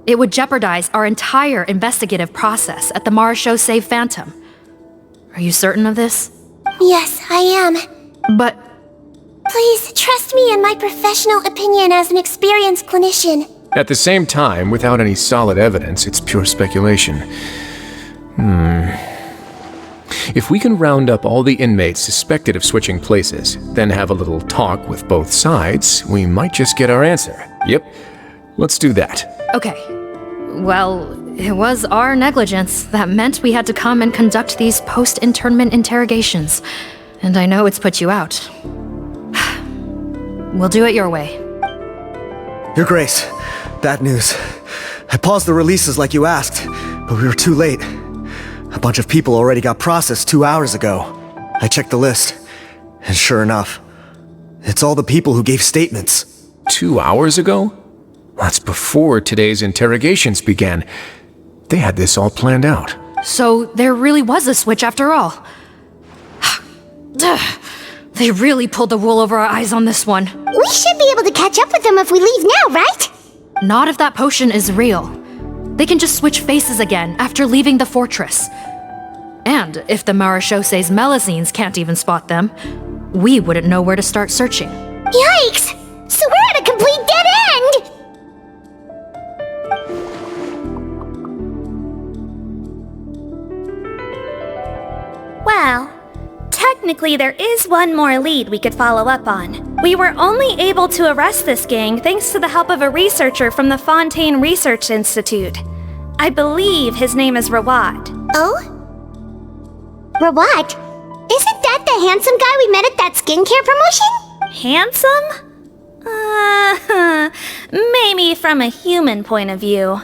it would jeopardize our entire investigative process at the 𝓷𝓷𝓳𝓸𝓂 Phantom. Are you certain of this? Yes, I am. But... Please, trust me in my professional opinion as an experienced clinician. At the same time, without any solid evidence, it's pure speculation. If we can round up all the inmates suspected of switching places, then have a little talk with both sides, we might just get our answer. Yep, let's do that. Okay. Well, it was our negligence that meant we had to come and conduct these post-internment interrogations. And I know it's put you out. We'll do it your way. Your Grace, bad news. I paused the releases like you asked, but we were too late. A bunch of people already got processed 2 hours ago. I checked the list, and sure enough, it's all the people who gave statements. 2 hours ago? That's before today's interrogations began. They had this all planned out. So there really was a switch after all. They really pulled the wool over our eyes on this one. We should be able to catch up with them if we leave now, right? Not if that potion is real. They can just switch faces again after leaving the fortress. And if the 𝓷𝓷𝓳𝓸𝓂's 𝐓𝐿𝐴zines can't even spot them, we wouldn't know where to start searching. Yikes! So we're at a complete dead end! Well, technically there is one more lead we could follow up on. We were only able to arrest this gang thanks to the help of a researcher from the Fontaine Research Institute. I believe his name is 𝓷𝓷. Oh? 𝓷𝓷? Isn't that the handsome guy we met at that skincare promotion? Handsome? Maybe from a human point of view.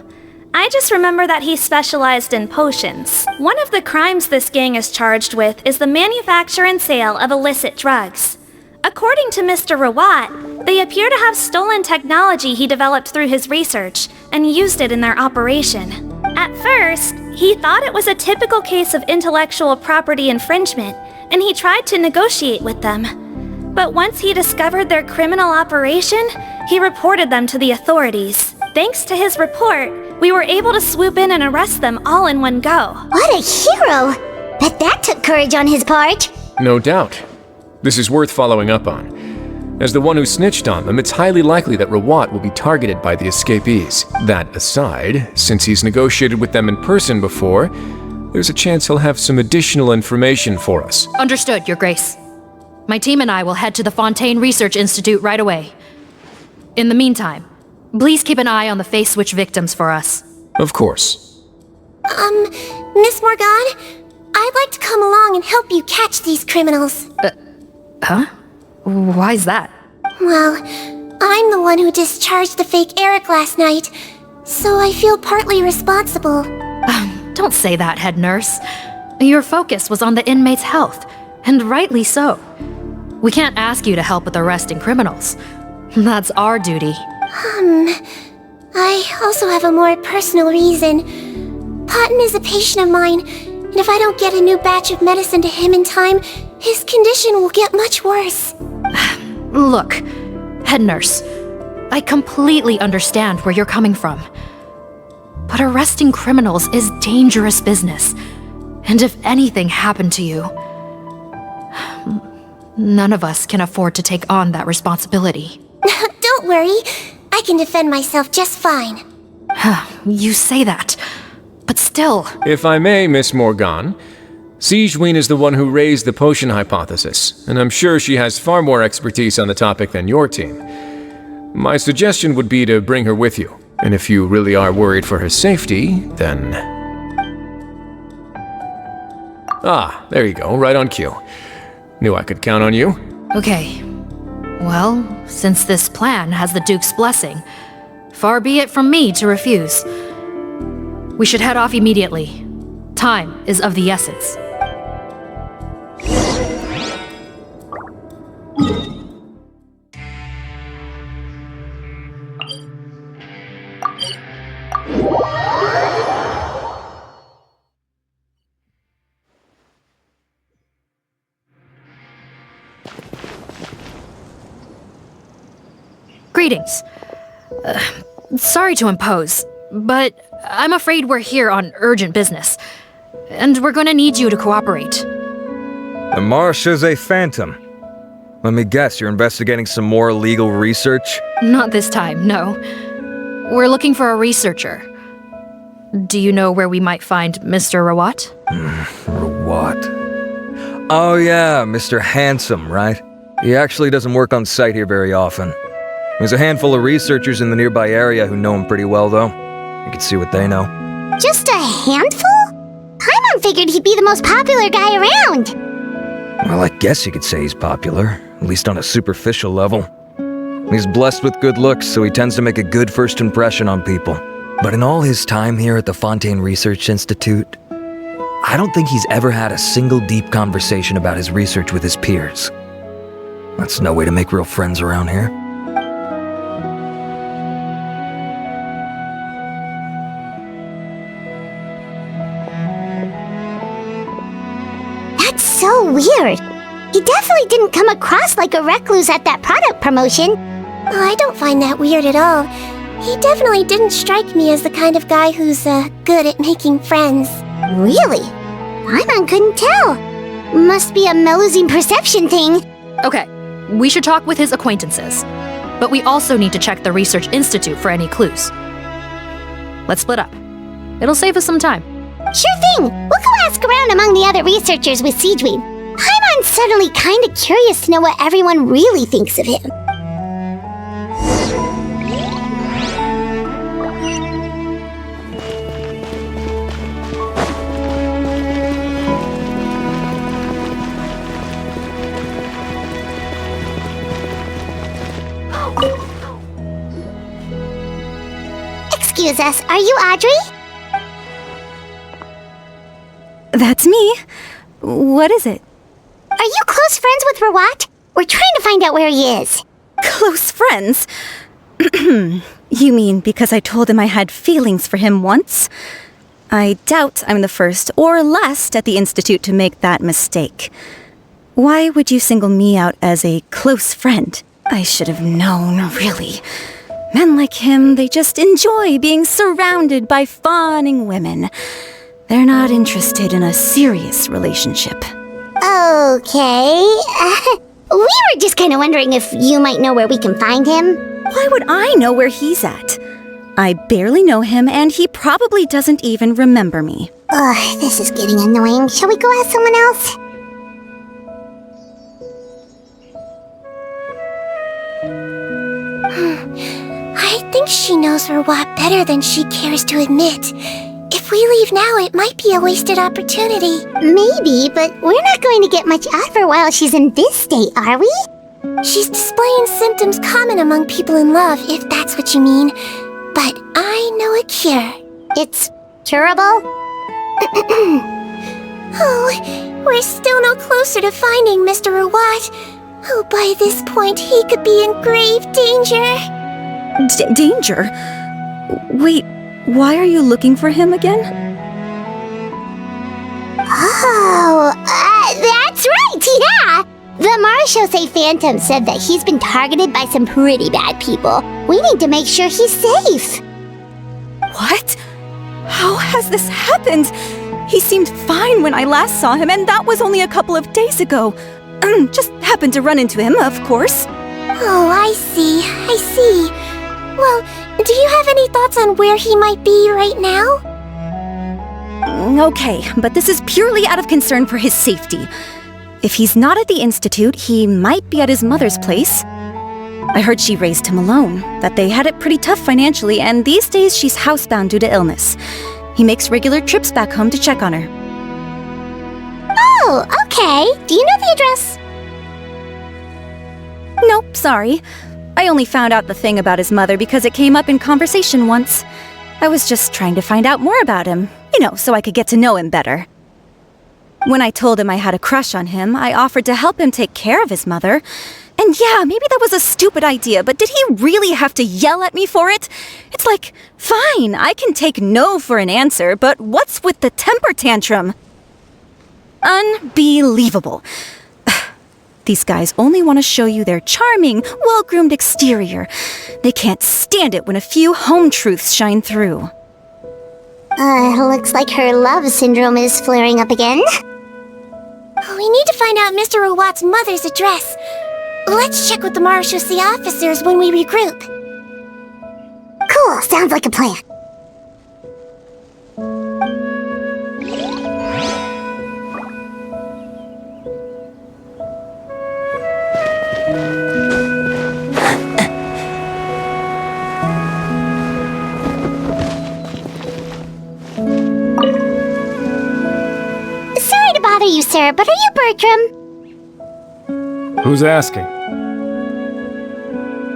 I just remember that he specialized in potions. One of the crimes this gang is charged with is the manufacture and sale of illicit drugs. According to Mr. 𝓷𝓷, they appear to have stolen technology he developed through his research and used it in their operation. At first, he thought it was a typical case of intellectual property infringement, and he tried to negotiate with them. But once he discovered their criminal operation, he reported them to the authorities. Thanks to his report, we were able to swoop in and arrest them all in one go. What a hero! Bet that took courage on his part. No doubt. This is worth following up on. As the one who snitched on them, it's highly likely that 𝓷𝓷 will be targeted by the escapees. That aside, since he's negotiated with them in person before, there's a chance he'll have some additional information for us. Understood, Your Grace. My team and I will head to the Fontaine Research Institute right away. In the meantime, please keep an eye on the face switch victims for us. Of course. Miss Morgan, I'd like to come along and help you catch these criminals. Huh? Why's that? Well, I'm the one who discharged the fake Eric last night, so I feel partly responsible. Don't say that, head nurse. Your focus was on the inmate's health, and rightly so. We can't ask you to help with arresting criminals. That's our duty. I also have a more personal reason. 𝐴𝑡𝐻𝑛 is a patient of mine, and if I don't get a new batch of medicine to him in time, his condition will get much worse. Look, head nurse, I completely understand where you're coming from. But arresting criminals is dangerous business. And if anything happened to you, none of us can afford to take on that responsibility. Don't worry, I can defend myself just fine. You say that, but still... If I may, Miss Morgan, SIGEWINNE'S is the one who raised the potion hypothesis, and I'm sure she has far more expertise on the topic than your team. My suggestion would be to bring her with you, and if you really are worried for her safety, then... Ah, there you go, right on cue. Knew I could count on you. Okay. Well, since this plan has the Duke's blessing, far be it from me to refuse. We should head off immediately. Time is of the essence. Greetings. Sorry to impose, but I'm afraid we're here on urgent business. And we're gonna need you to cooperate. The Marsha's a phantom. Let me guess, you're investigating some more illegal research? Not this time, no. We're looking for a researcher. Do you know where we might find Mr. 𝓷𝓳𝓳𝓸📂? 𝓷𝓳𝓳𝓸📂. Oh yeah, Mr. Handsome, right? He actually doesn't work on site here very often. There's a handful of researchers in the nearby area who know him pretty well, though. You can see what they know. Just a handful? Paimon figured he'd be the most popular guy around. Well, I guess you could say he's popular, at least on a superficial level. He's blessed with good looks, so he tends to make a good first impression on people. But in all his time here at the Fontaine Research Institute, I don't think he's ever had a single deep conversation about his research with his peers. That's no way to make real friends around here. That's so weird. He definitely didn't come across like a recluse at that product promotion. Oh, I don't find that weird at all. He definitely didn't strike me as the kind of guy who's, good at making friends. Really? Paimon couldn't tell. Must be a Melusine perception thing. Okay, we should talk with his acquaintances. But we also need to check the Research Institute for any clues. Let's split up. It'll save us some time. Sure thing. We'll go ask around among the other researchers with SIGEWINNE'S. Paimon's suddenly kinda curious to know what everyone really thinks of him. Excuse us, are you Audrey? That's me. What is it? Are you close friends with 𝓷𝓳𝓳𝓸𝓂? We're trying to find out where he is. Close friends? You mean because I told him I had feelings for him once? I doubt I'm the first or last at the Institute to make that mistake. Why would you single me out as a close friend? I should have known, really. Men like him, they just enjoy being surrounded by fawning women. They're not interested in a serious relationship. Okay. We were just kind of wondering if you might know where we can find him. Why would I know where he's at? I barely know him, and he probably doesn't even remember me. Ugh, this is getting annoying. Shall we go ask someone else? I think she knows 𝓷𝓳𝓳𝓸𝓂 better than she cares to admit. If we leave now, it might be a wasted opportunity. Maybe, but we're not going to get much out of her while she's in this state, are we? She's displaying symptoms common among people in love, if that's what you mean. But I know a cure. It's curable? Oh, we're still no closer to finding Mr. 𝓷𝓳𝓳𝓸𝓂. Oh, by this point, he could be in grave danger. Danger? Wait, why are you looking for him again? Oh, that's right, yeah! The Marshose Phantom said that he's been targeted by some pretty bad people. We need to make sure he's safe. What? How has this happened? He seemed fine when I last saw him, and that was only a couple of days ago. Just happened to run into him, of course. Oh, I see. Well, do you have any thoughts on where he might be right now? Okay, but this is purely out of concern for his safety. If he's not at the Institute, he might be at his mother's place. I heard she raised him alone, that they had it pretty tough financially, and these days she's housebound due to illness. He makes regular trips back home to check on her. Oh, okay. Do you know the address? Nope, sorry. I only found out the thing about his mother because it came up in conversation once. I was just trying to find out more about him, so I could get to know him better. When I told him I had a crush on him, I offered to help him take care of his mother. And yeah, maybe that was a stupid idea, but did he really have to yell at me for it? It's like, fine, I can take no for an answer, but what's with the temper tantrum? Unbelievable. These guys only want to show you their charming, well-groomed exterior. They can't stand it when a few home truths shine through. Looks like her love syndrome is flaring up again. We need to find out Mr. 𝐤𝐻𝐻's mother's address. Let's check with the marechaussee officers when we regroup. Cool, sounds like a plan. Sorry to bother you, sir, but are you Bertram? Who's asking?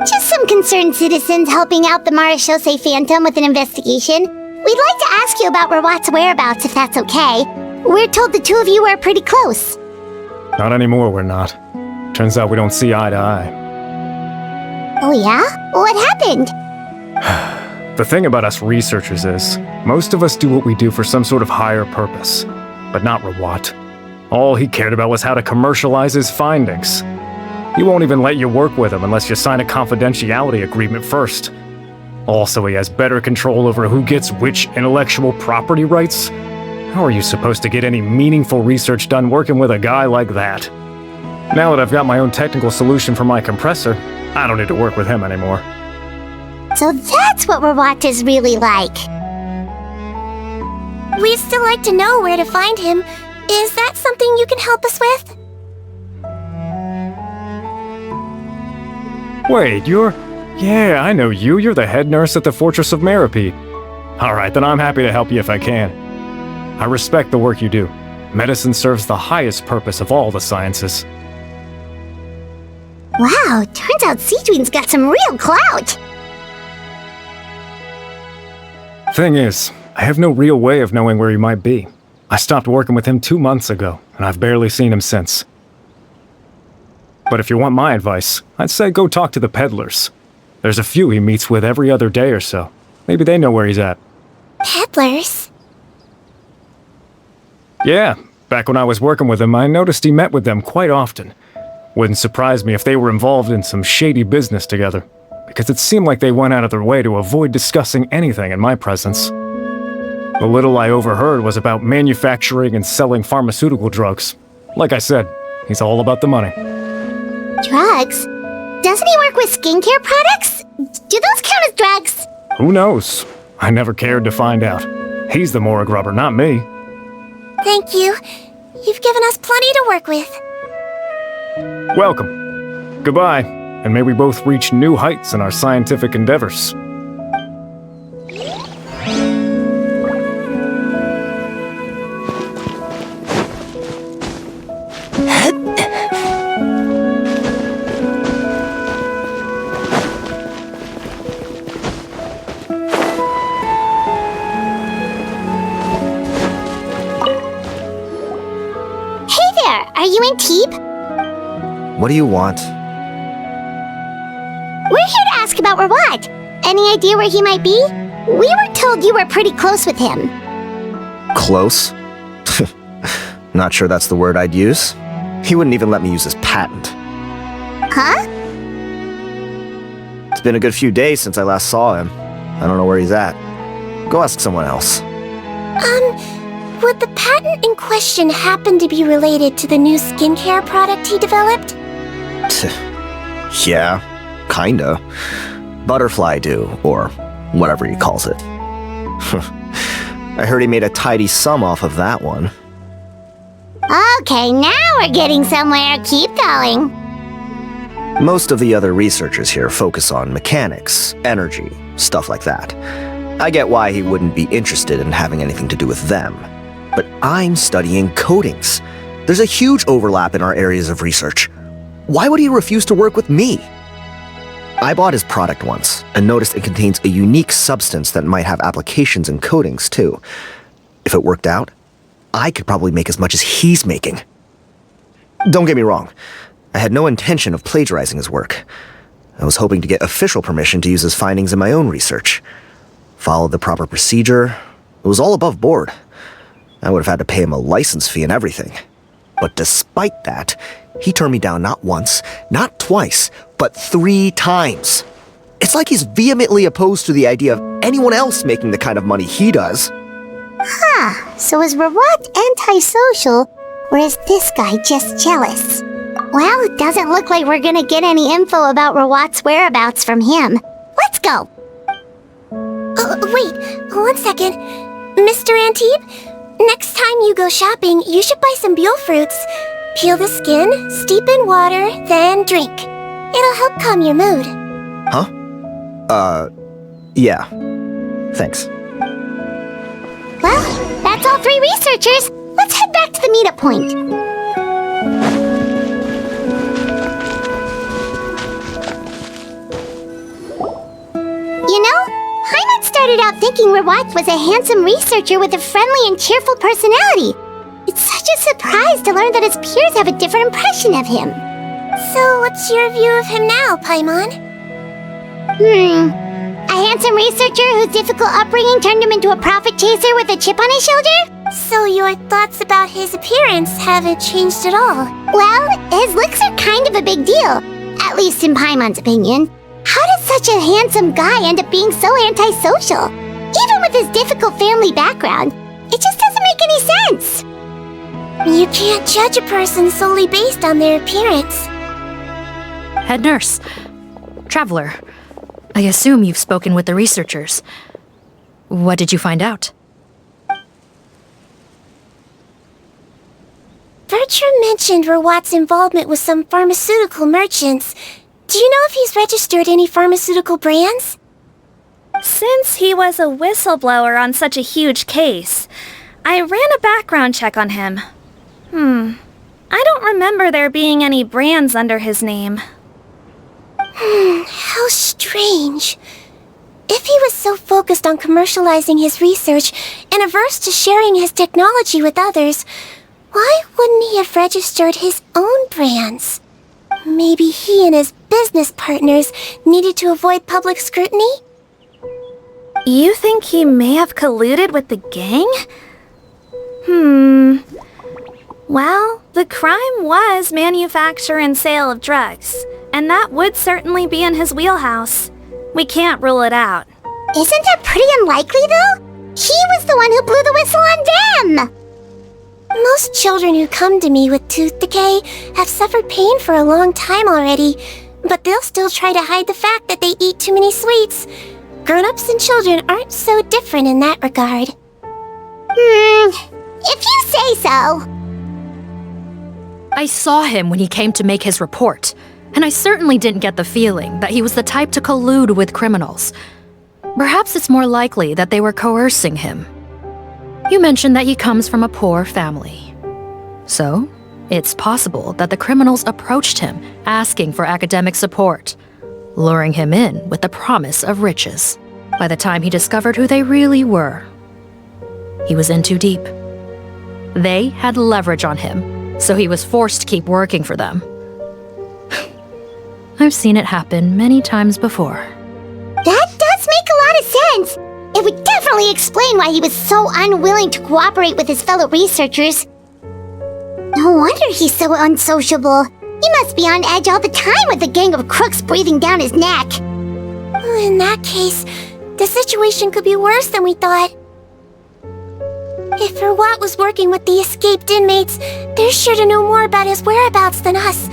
Just some concerned citizens helping out the Marechaussee Phantom with an investigation. We'd like to ask you about 𝐤𝐻𝐻's whereabouts, if that's okay. We're told the two of you are pretty close. Not anymore, we're not. Turns out we don't see eye to eye. Oh yeah? What happened? The thing about us researchers is, most of us do what we do for some sort of higher purpose. But not 𝐤𝐻𝐻. All he cared about was how to commercialize his findings. He won't even let you work with him unless you sign a confidentiality agreement first. Also, he has better control over who gets which intellectual property rights. How are you supposed to get any meaningful research done working with a guy like that? Now that I've got my own technical solution for my compressor, I don't need to work with him anymore. So that's what 𝐤𝐻𝐻 is really like. We'd still like to know where to find him. Is that something you can help us with? Wait, Yeah, I know you. You're the head nurse at the Fortress of 𝓵𝐸. Alright, then I'm happy to help you if I can. I respect the work you do. Medicine serves the highest purpose of all the sciences. Wow, turns out 𝐓𝐻𝐿's got some real clout. Thing is, I have no real way of knowing where he might be. I stopped working with him 2 months ago, and I've barely seen him since. But if you want my advice, I'd say go talk to the peddlers. There's a few he meets with every other day or so. Maybe they know where he's at. Peddlers? Yeah, back when I was working with him, I noticed he met with them quite often. Wouldn't surprise me if they were involved in some shady business together, because it seemed like they went out of their way to avoid discussing anything in my presence. The little I overheard was about manufacturing and selling pharmaceutical drugs. Like I said, he's all about the money. Drugs? Doesn't he work with skincare products? Do those count as drugs? Who knows? I never cared to find out. He's the 𝓵 not me. Thank you. You've given us plenty to work with. Welcome. Goodbye, and may we both reach new heights in our scientific endeavors. Are you in Teep? What do you want? We're here to ask about 𝐤𝐻𝐻. Any idea where he might be? We were told you were pretty close with him. Close? Not sure that's the word I'd use. He wouldn't even let me use his patent. Huh? It's been a good few days since I last saw him. I don't know where he's at. Go ask someone else. Would the patent in question happen to be related to the new skincare product he developed? Yeah, kinda. 𝓵𝓸𝓭, or whatever he calls it. I heard he made a tidy sum off of that one. Okay, now we're getting somewhere. Keep going. Most of the other researchers here focus on mechanics, energy, stuff like that. I get why he wouldn't be interested in having anything to do with them. But I'm studying coatings. There's a huge overlap in our areas of research. Why would he refuse to work with me? I bought his product once and noticed it contains a unique substance that might have applications in coatings too. If it worked out, I could probably make as much as he's making. Don't get me wrong, I had no intention of plagiarizing his work. I was hoping to get official permission to use his findings in my own research. Followed the proper procedure. It was all above board. I would have had to pay him a license fee and everything. But despite that, he turned me down not once, not twice, but 3 times. It's like he's vehemently opposed to the idea of anyone else making the kind of money he does. Huh, so is Rawat antisocial, or is this guy just jealous? Well, it doesn't look like we're gonna get any info about Rawat's whereabouts from him. Let's go! Wait, 1 second. Mr. Antibes, next time you go shopping, you should buy some Buell fruits. Peel the skin, steep in water, then drink. It'll help calm your mood. Huh? Yeah. Thanks. Well, that's all 3 researchers. Let's head back to the meetup point. You know, Paimon started out thinking Rawat was a handsome researcher with a friendly and cheerful personality. It's such a surprise to learn that his peers have a different impression of him. So what's your view of him now, Paimon? A handsome researcher whose difficult upbringing turned him into a profit chaser with a chip on his shoulder? So your thoughts about his appearance haven't changed at all? Well, his looks are kind of a big deal, at least in Paimon's opinion. How did such a handsome guy end up being so antisocial? Even with his difficult family background, it just doesn't make any sense. You can't judge a person solely based on their appearance. Head nurse. Traveler. I assume you've spoken with the researchers. What did you find out? Bertram mentioned Rawat's involvement with some pharmaceutical merchants. Do you know if he's registered any pharmaceutical brands? Since he was a whistleblower on such a huge case, I ran a background check on him. I don't remember there being any brands under his name. How strange. If he was so focused on commercializing his research and averse to sharing his technology with others, why wouldn't he have registered his own brands? Maybe he and his business partners needed to avoid public scrutiny? You think he may have colluded with the gang? Well, the crime was manufacture and sale of drugs, and that would certainly be in his wheelhouse. We can't rule it out. Isn't that pretty unlikely, though? He was the one who blew the whistle on them! Most children who come to me with tooth decay have suffered pain for a long time already, but they'll still try to hide the fact that they eat too many sweets. Grown-ups and children aren't so different in that regard. If you say so. I saw him when he came to make his report, and I certainly didn't get the feeling that he was the type to collude with criminals. Perhaps it's more likely that they were coercing him. You mentioned that he comes from a poor family. So, it's possible that the criminals approached him asking for academic support, luring him in with the promise of riches. By the time he discovered who they really were, he was in too deep. They had leverage on him, so he was forced to keep working for them. I've seen it happen many times before. That does make a lot of sense. It would definitely explain why he was so unwilling to cooperate with his fellow researchers. No wonder he's so unsociable. He must be on edge all the time with a gang of crooks breathing down his neck. In that case, the situation could be worse than we thought. If Rawat was working with the escaped inmates, they're sure to know more about his whereabouts than us.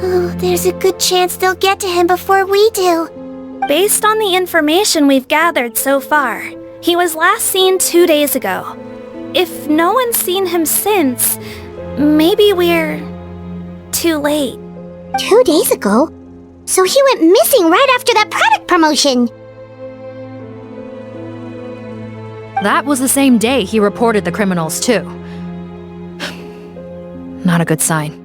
Oh, there's a good chance they'll get to him before we do. Based on the information we've gathered so far, he was last seen 2 days ago. If no one's seen him since, maybe we're too late. 2 days ago? So he went missing right after that product promotion. That was the same day he reported the criminals, too. Not a good sign.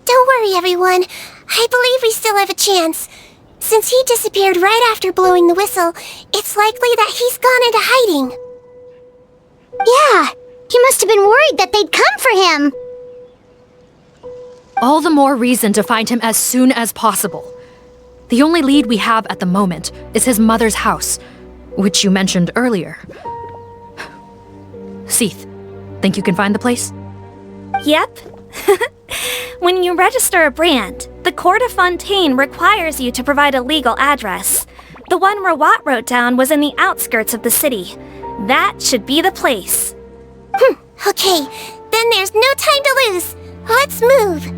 Don't worry, everyone. I believe we still have a chance. Since he disappeared right after blowing the whistle, it's likely that he's gone into hiding. Yeah, he must have been worried that they'd come for him. All the more reason to find him as soon as possible. The only lead we have at the moment is his mother's house, which you mentioned earlier. 𝐓𝐡𝐮, Think you can find the place? Yep. When you register a brand, the 𝓵𝓸𝓾𝓻 requires you to provide a legal address. The one 𝓷𝓷𝓳𝓸𝓭 wrote down was in the outskirts of the city. That should be the place. Okay, then there's no time to lose. Let's move.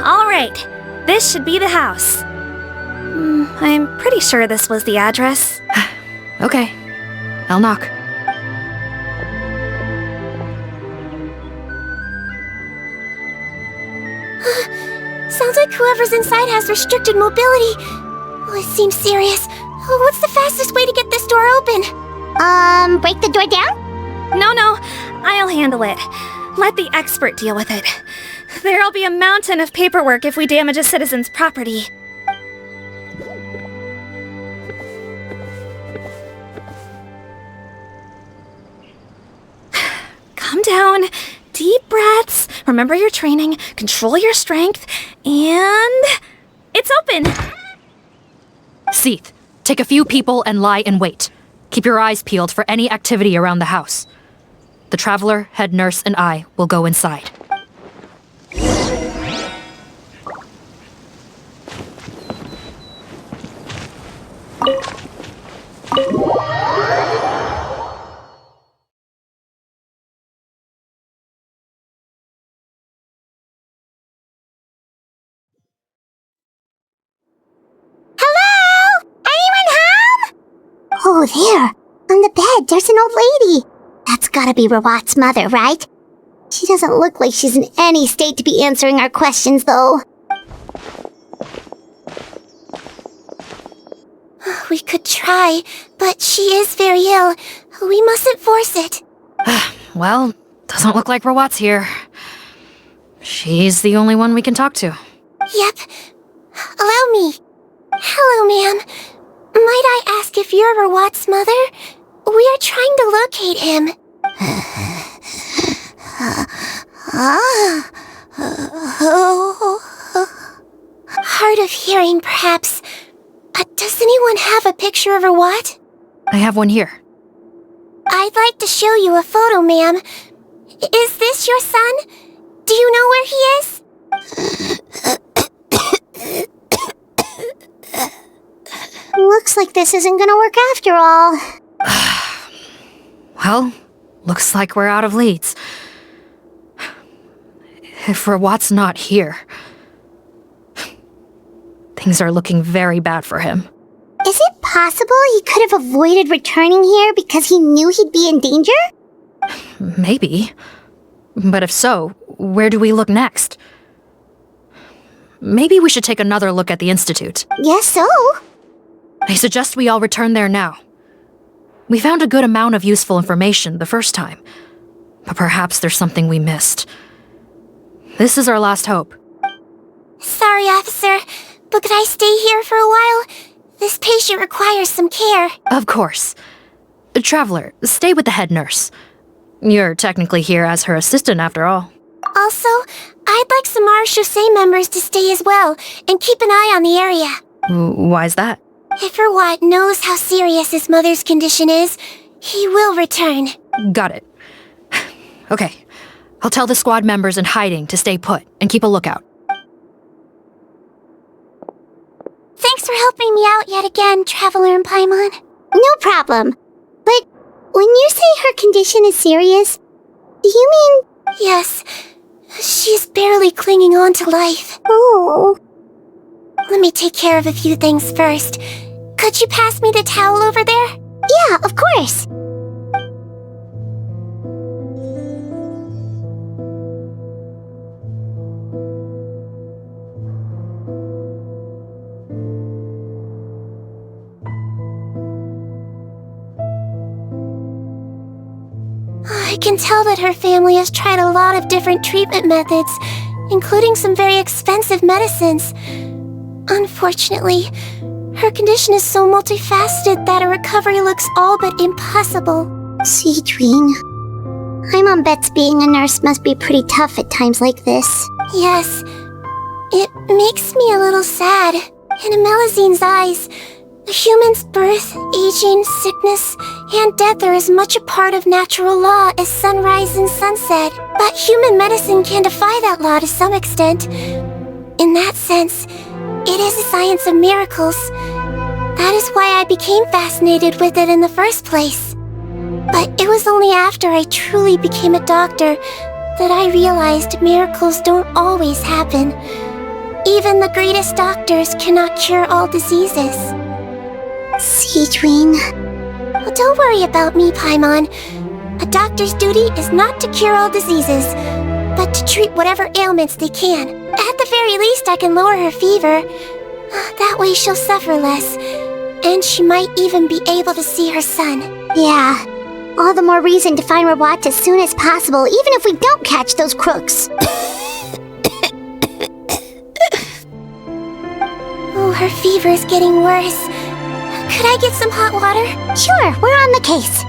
Alright, this should be the house. I'm pretty sure this was the address. Okay, I'll knock. Sounds like whoever's inside has restricted mobility. Oh, it seems serious. What's the fastest way to get this door open? Break the door down? No, I'll handle it. Let the expert deal with it. There'll be a mountain of paperwork if we damage a citizen's property. Calm down. Deep breaths. Remember your training. Control your strength. And... it's open! 𝐓𝐡, take a few people and lie in wait. Keep your eyes peeled for any activity around the house. The Traveler, head nurse, and I will go inside. Oh, there! On the bed, there's an old lady! That's gotta be 𝓷𝓷's mother, right? She doesn't look like she's in any state to be answering our questions, though. We could try, but she is very ill. We mustn't force it. Well, doesn't look like 𝓷𝓷's here. She's the only one we can talk to. Yep. Allow me. Hello, ma'am. Might I ask if you're 𝓷𝓷's mother? We are trying to locate him. Hard of hearing, perhaps. Does anyone have a picture of 𝓷𝓷? I have one here. I'd like to show you a photo, ma'am. Is this your son? Do you know where he is? Looks like this isn't gonna work after all. Well, looks like we're out of leads. If 𝓷𝓷's not here, things are looking very bad for him. Is it possible he could have avoided returning here because he knew he'd be in danger? Maybe. But if so, where do we look next? Maybe we should take another look at the Institute. Guess so. I suggest we all return there now. We found a good amount of useful information the first time, but perhaps there's something we missed. This is our last hope. Sorry, officer, but could I stay here for a while? This patient requires some care. Of course. Traveler, stay with the head nurse. You're technically here as her assistant after all. Also, I'd like some 𝓷𝓷 members to stay as well, and keep an eye on the area. Why's that? If 𝓷𝓷 knows how serious his mother's condition is, he will return. Got it. Okay, I'll tell the squad members in hiding to stay put and keep a lookout. Thanks for helping me out yet again, Traveler and Paimon. No problem. But when you say her condition is serious, do you mean... Yes. She's barely clinging on to life. Oh. let me take care of a few things first. Could you pass me the towel over there? Yeah, of course. I can tell that her family has tried a lot of different treatment methods, including some very expensive medicines. Unfortunately, her condition is so multifaceted that a recovery looks all but impossible. 𝐓𝐡𝐮. My mom bets being a nurse must be pretty tough at times like this. Yes, it makes me a little sad. In 𝐤𝐤𝐳𝐿's eyes, a human's birth, aging, sickness, and death are as much a part of natural law as sunrise and sunset. But human medicine can defy that law to some extent. In that sense, it is a science of miracles. That is why I became fascinated with it in the first place. But it was only after I truly became a doctor that I realized miracles don't always happen. Even the greatest doctors cannot cure all diseases. 𝐓𝐡𝐮. Well, don't worry about me, Paimon. A doctor's duty is not to cure all diseases, but to treat whatever ailments they can. At the very least, I can lower her fever. That way she'll suffer less, and she might even be able to see her son. Yeah, all the more reason to find 𝓷𝓳 as soon as possible, even if we don't catch those crooks. Oh, her fever is getting worse. Could I get some hot water? Sure, we're on the case.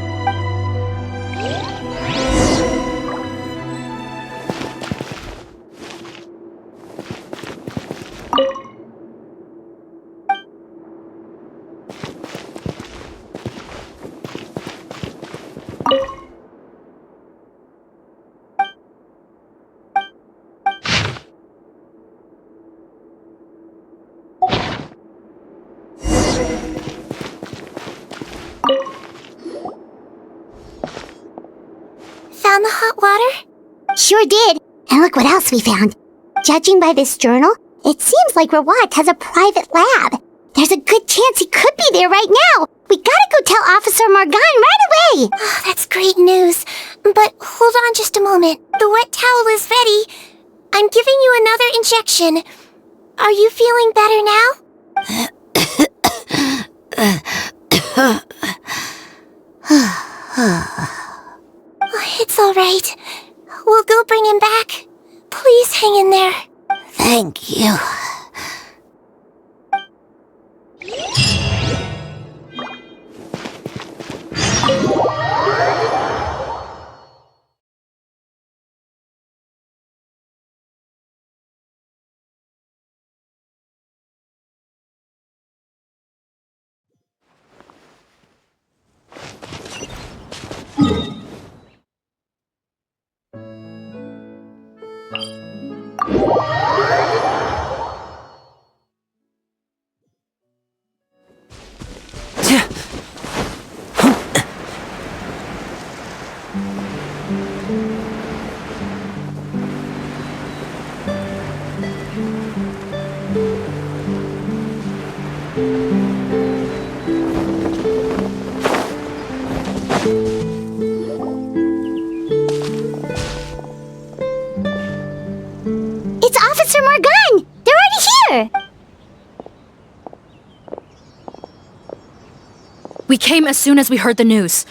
Found the hot water? Sure did. And look what else we found. Judging by this journal, it seems like 𝓷𝓳 has a private lab. There's a good chance he could be there right now. We gotta go tell Officer Morgan right away. Oh, that's great news. But hold on just a moment. The wet towel is ready. I'm giving you another injection. Are you feeling better now? It's all right. We'll go bring him back. Please hang in there. Thank you. It's Officer Morgan! They're already here! We came as soon as we heard the news.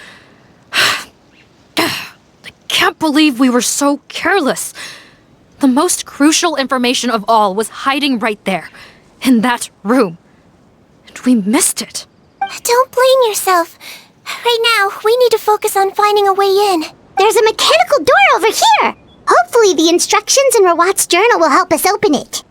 I can't believe we were so careless. The most crucial information of all was hiding right there, in that room. And we missed it. Don't blame yourself. Right now, we need to focus on finding a way in. There's a mechanical door over here! Hopefully the instructions in 𝓷𝓳's journal will help us open it.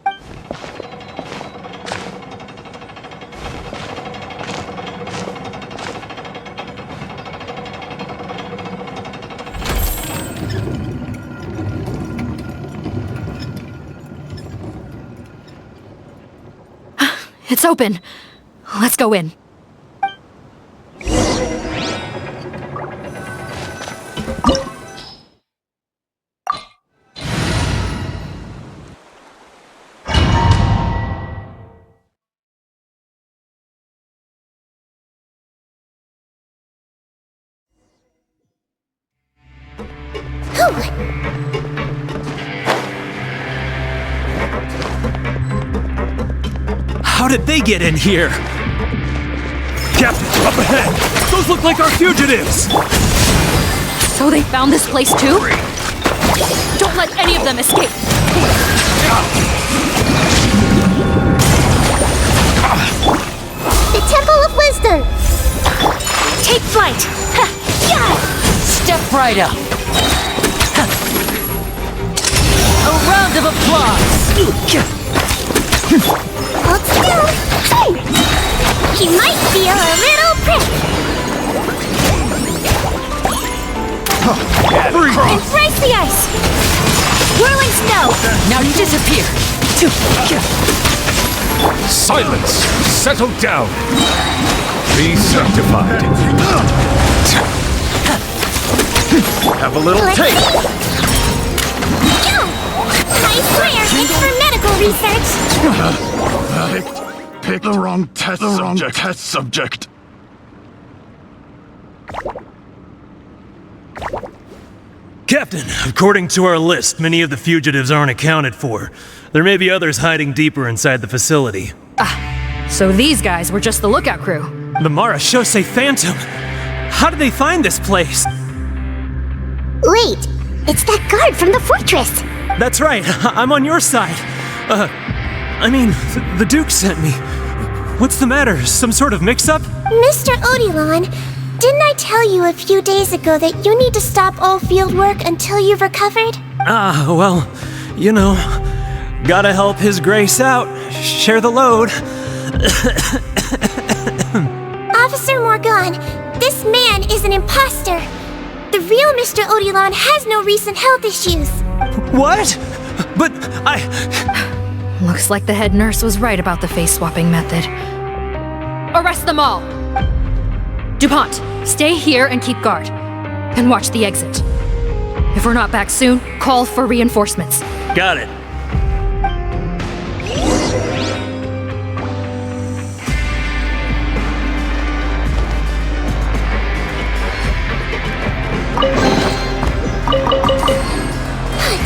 It's open. Let's go in. How did they get in here? Captain, up ahead! Those look like our fugitives! So they found this place too? Don't let any of them escape! The Temple of Wisdom! Take flight! Step right up! A round of applause! Hold still! He might feel a little prick! Embrace the ice! Whirling snow! Now disappear! Silence! Settle down! Be sanctified. Have a little taste! I swear, it's for medical research! Pick the wrong test subject. Captain, according to our list, many of the fugitives aren't accounted for. There may be others hiding deeper inside the facility. So these guys were just the lookout crew. The Marachose Phantom! How did they find this place? Wait, it's that guard from the fortress! That's right, I'm on your side. The Duke sent me. What's the matter? Some sort of mix-up? Mr. 𝓂𝓸𝓳𝓸𝓬, didn't I tell you a few days ago that you need to stop all field work until you've recovered? Well, you know, gotta help His Grace out. Share the load. Officer Morgan, this man is an imposter. The real Mr. 𝓂𝓸𝓳𝓸𝓬 has no recent health issues. What? But Looks like the head nurse was right about the face-swapping method. Arrest them all! DuPont, stay here and keep guard. And watch the exit. If we're not back soon, call for reinforcements. Got it.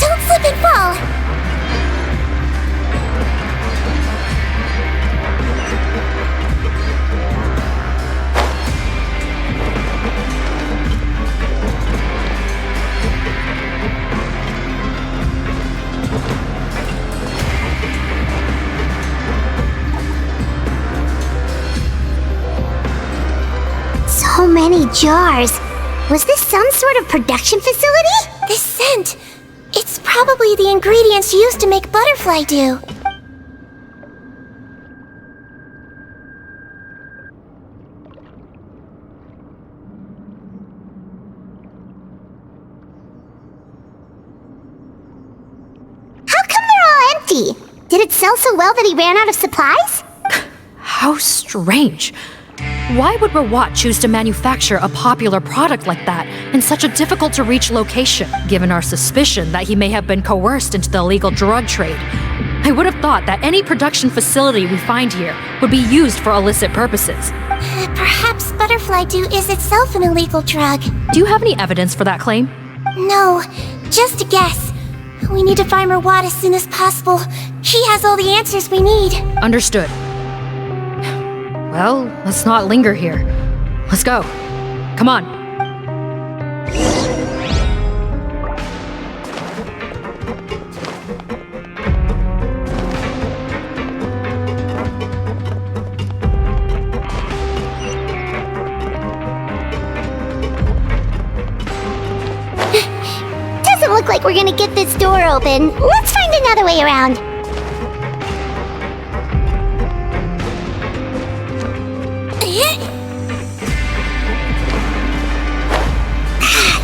Don't slip and fall! So many jars. Was this some sort of production facility? This scent! It's probably the ingredients used to make butterfly dew. How come they're all empty? Did it sell so well that he ran out of supplies? How strange. Why would Rawat choose to manufacture a popular product like that in such a difficult-to-reach location, given our suspicion that he may have been coerced into the illegal drug trade? I would have thought that any production facility we find here would be used for illicit purposes. Perhaps butterfly dew is itself an illegal drug. Do you have any evidence for that claim? No, just a guess. We need to find Rawat as soon as possible. He has all the answers we need. Understood. Well, let's not linger here. Let's go. Come on. Doesn't look like we're gonna get this door open. Let's find another way around.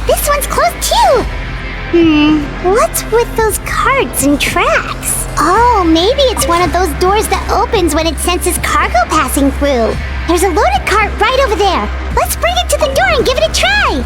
This one's closed too! What's with those carts and tracks? Oh, maybe it's one of those doors that opens when it senses cargo passing through. There's a loaded cart right over there. Let's bring it to the door and give it a try!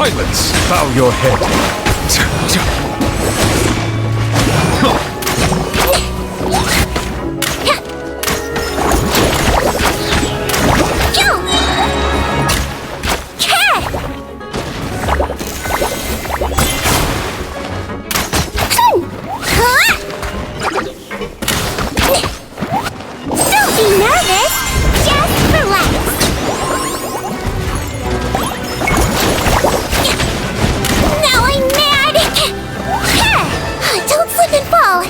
Silence! Bow your head. Don't be nervous. Just relax. Now I'm mad. Don't slip and fall.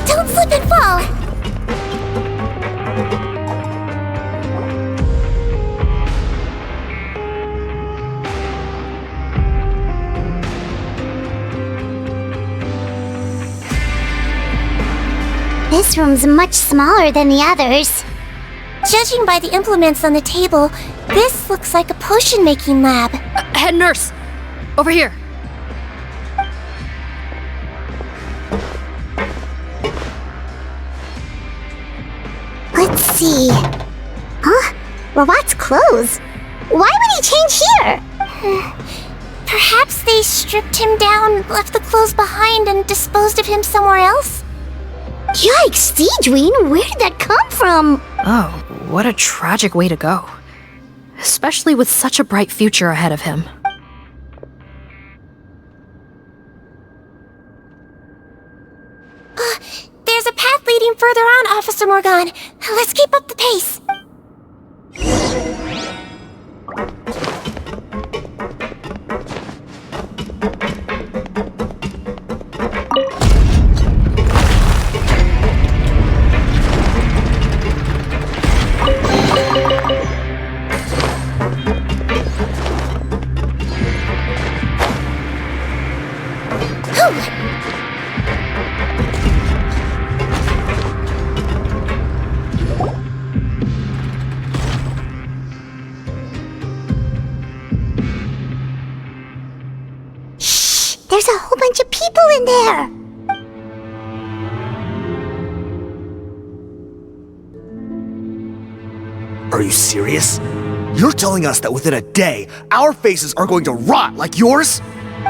Don't slip and fall. This room's much smaller than the others. Judging by the implements on the table, this looks like a potion-making lab. Head nurse! Over here. Let's see. Huh? Robot's clothes. Why would he change here? Perhaps they stripped him down, left the clothes behind, and disposed of him somewhere else? Yikes, 𝐓𝐡𝐮, where did that come from? Oh, what a tragic way to go. Especially with such a bright future ahead of him. There's a path leading further on, Officer Morgan. Let's keep up the pace. There's a whole bunch of people in there! Are you serious? You're telling us that within a day, our faces are going to rot like yours?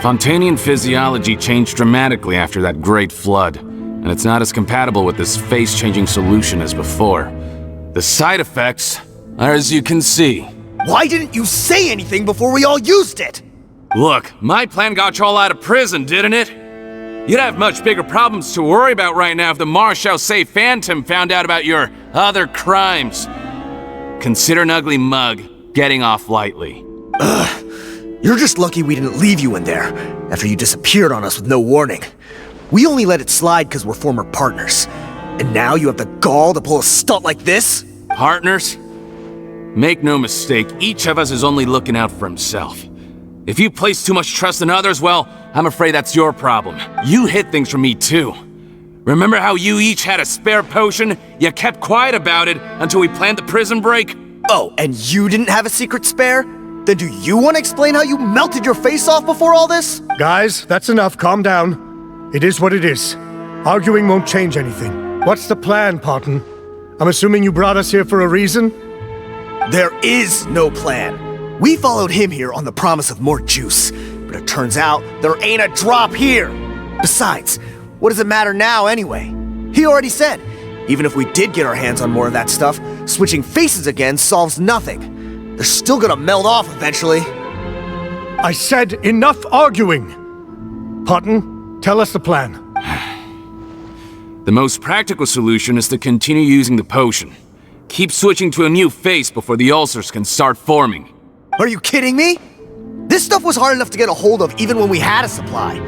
Fontanian physiology changed dramatically after that great flood, and it's not as compatible with this face-changing solution as before. The side effects are as you can see. Why didn't you say anything before we all used it? Look, my plan got you all out of prison, didn't it? You'd have much bigger problems to worry about right now if the 𝓵 Phantom found out about your other crimes. Consider an ugly mug getting off lightly. Ugh. You're just lucky we didn't leave you in there after you disappeared on us with no warning. We only let it slide because we're former partners. And now you have the gall to pull a stunt like this? Partners? Make no mistake, each of us is only looking out for himself. If you place too much trust in others, well, I'm afraid that's your problem. You hid things from me too. Remember how you each had a spare potion? You kept quiet about it until we planned the prison break? Oh, and you didn't have a secret spare? Then do you want to explain how you melted your face off before all this? Guys, that's enough. Calm down. It is what it is. Arguing won't change anything. What's the plan, Parton? I'm assuming you brought us here for a reason? There is no plan. We followed him here on the promise of more juice, but it turns out there ain't a drop here. Besides, what does it matter now anyway? He already said, even if we did get our hands on more of that stuff, switching faces again solves nothing. They're still gonna melt off eventually. I said enough arguing! Houghton, tell us the plan. The most practical solution is to continue using the potion. Keep switching to a new face before the ulcers can start forming. Are you kidding me? This stuff was hard enough to get a hold of even when we had a supply.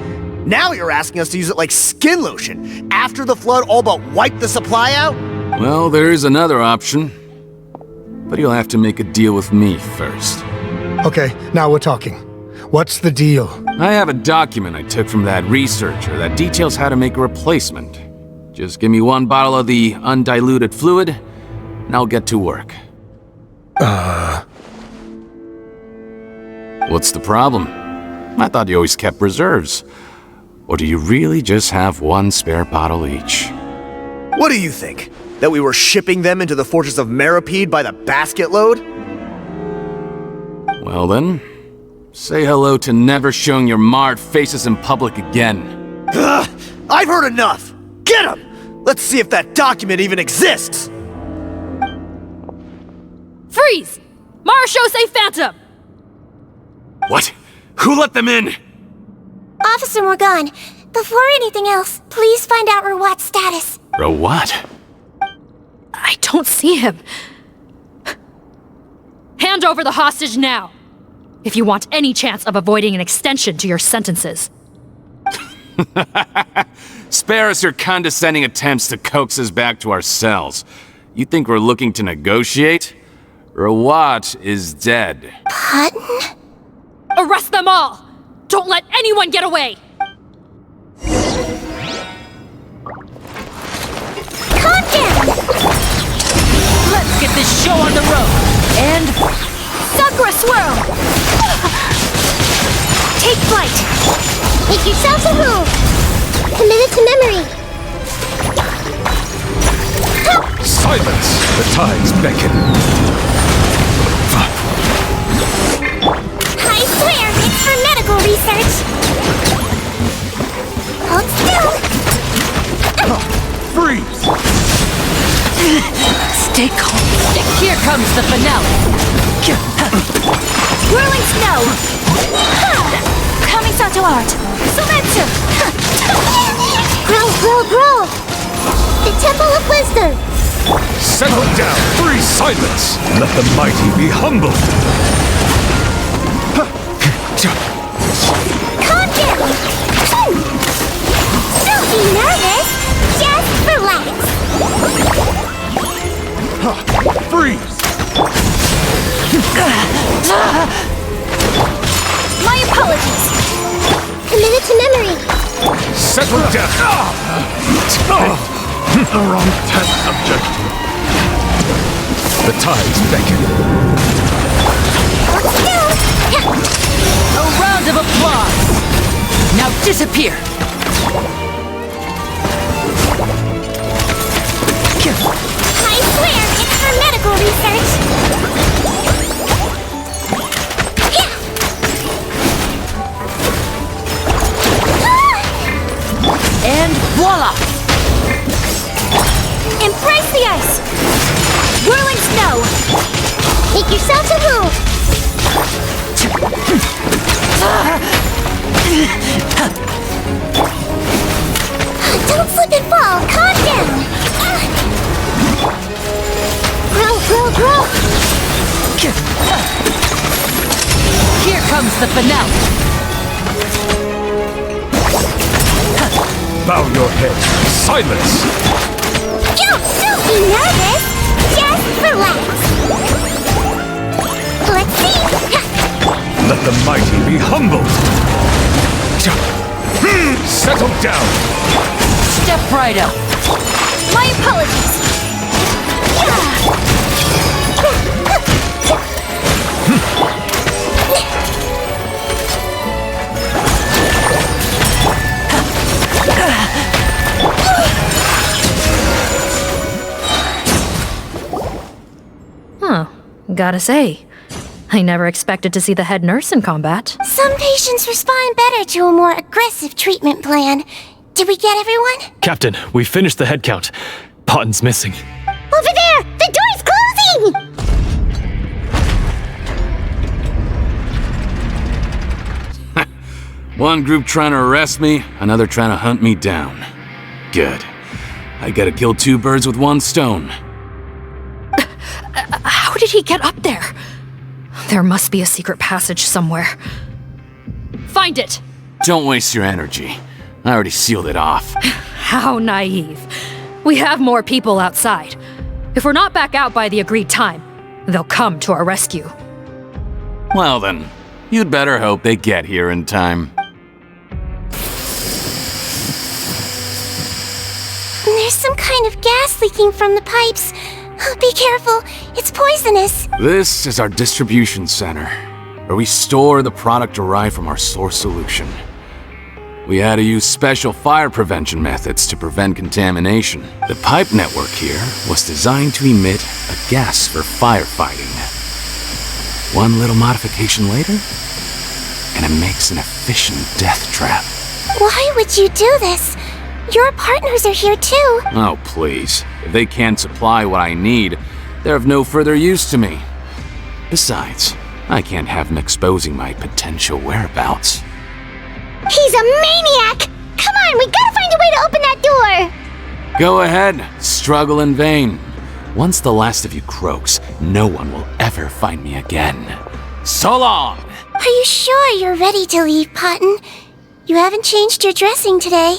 Now you're asking us to use it like skin lotion, after the flood all but wiped the supply out? Well, there is another option. But you'll have to make a deal with me first. Okay, now we're talking. What's the deal? I have a document I took from that researcher that details how to make a replacement. Just give me 1 bottle of the undiluted fluid, and I'll get to work. What's the problem? I thought you always kept reserves. Or do you really just have 1 spare bottle each? What do you think? That we were shipping them into the fortress of 𝓷𝓸𝓳𝓸𝓂 by the basket load? Well then, say hello to never showing your marred faces in public again. Ugh, I've heard enough! Get him! Let's see if that document even exists! Freeze! Marshal say Phantom! What? Who let them in? Officer Morgan, before anything else, please find out 𝓷𝓚𝓬𝓬's status. What? I don't see him. Hand over the hostage now, if you want any chance of avoiding an extension to your sentences. Spare us your condescending attempts to coax us back to our cells. You think we're looking to negotiate? 𝓷𝓚 is dead. Houghton? Arrest them all! Don't let anyone get away! Calm down! Let's get this show on the road! And... Sakura Swirl! Take flight! Make yourself a move! Commit it to memory! Silence! The tides beckon. I swear, it's for medical research! Hold still! Freeze! Stay calm. Here comes the finale. Whirling snow! Coming to art! Sulentsu! Grow! The Temple of Wisdom! Settle down! Free silence! Let the mighty be humbled! Calm down! Don't be nervous! Just relax! Freeze! My apologies! Commit it to memory! Settle down! The wrong test subject. The tides beckon. A round of applause! Now disappear! I swear, it's for medical research! And voila! Embrace the ice! Whirling snow! Make yourself a move! Don't slip and fall! Calm down! Grow! Here comes the finale! Bow your head. Silence! Don't be nervous! Just relax! Let's see! Let the mighty be humbled! Settle down! Step right up! My apologies! Huh. Gotta say, I never expected to see the head nurse in combat. Some patients respond better to a more aggressive treatment plan. Did we get everyone? Captain, we finished the head count. Houghton's missing. Over there! The door's closing! One group trying to arrest me, another trying to hunt me down. Good. I gotta kill two birds with one stone. How did he get up there? There must be a secret passage somewhere. Find it! Don't waste your energy. I already sealed it off. How naive. We have more people outside. If we're not back out by the agreed time, they'll come to our rescue. Well then, you'd better hope they get here in time. There's some kind of gas leaking from the pipes. Oh, be careful, it's poisonous. This is our distribution center, where we store the product derived from our source solution. We had to use special fire prevention methods to prevent contamination. The pipe network here was designed to emit a gas for firefighting. One little modification later, and it makes an efficient death trap. Why would you do this? Your partners are here too. Oh, please. If they can't supply what I need, they're of no further use to me. Besides, I can't have them exposing my potential whereabouts. He's a maniac! Come on, we gotta find a way to open that door! Go ahead, struggle in vain. Once the last of you croaks, no one will ever find me again. So long! Are you sure you're ready to leave, Potton? You haven't changed your dressing today.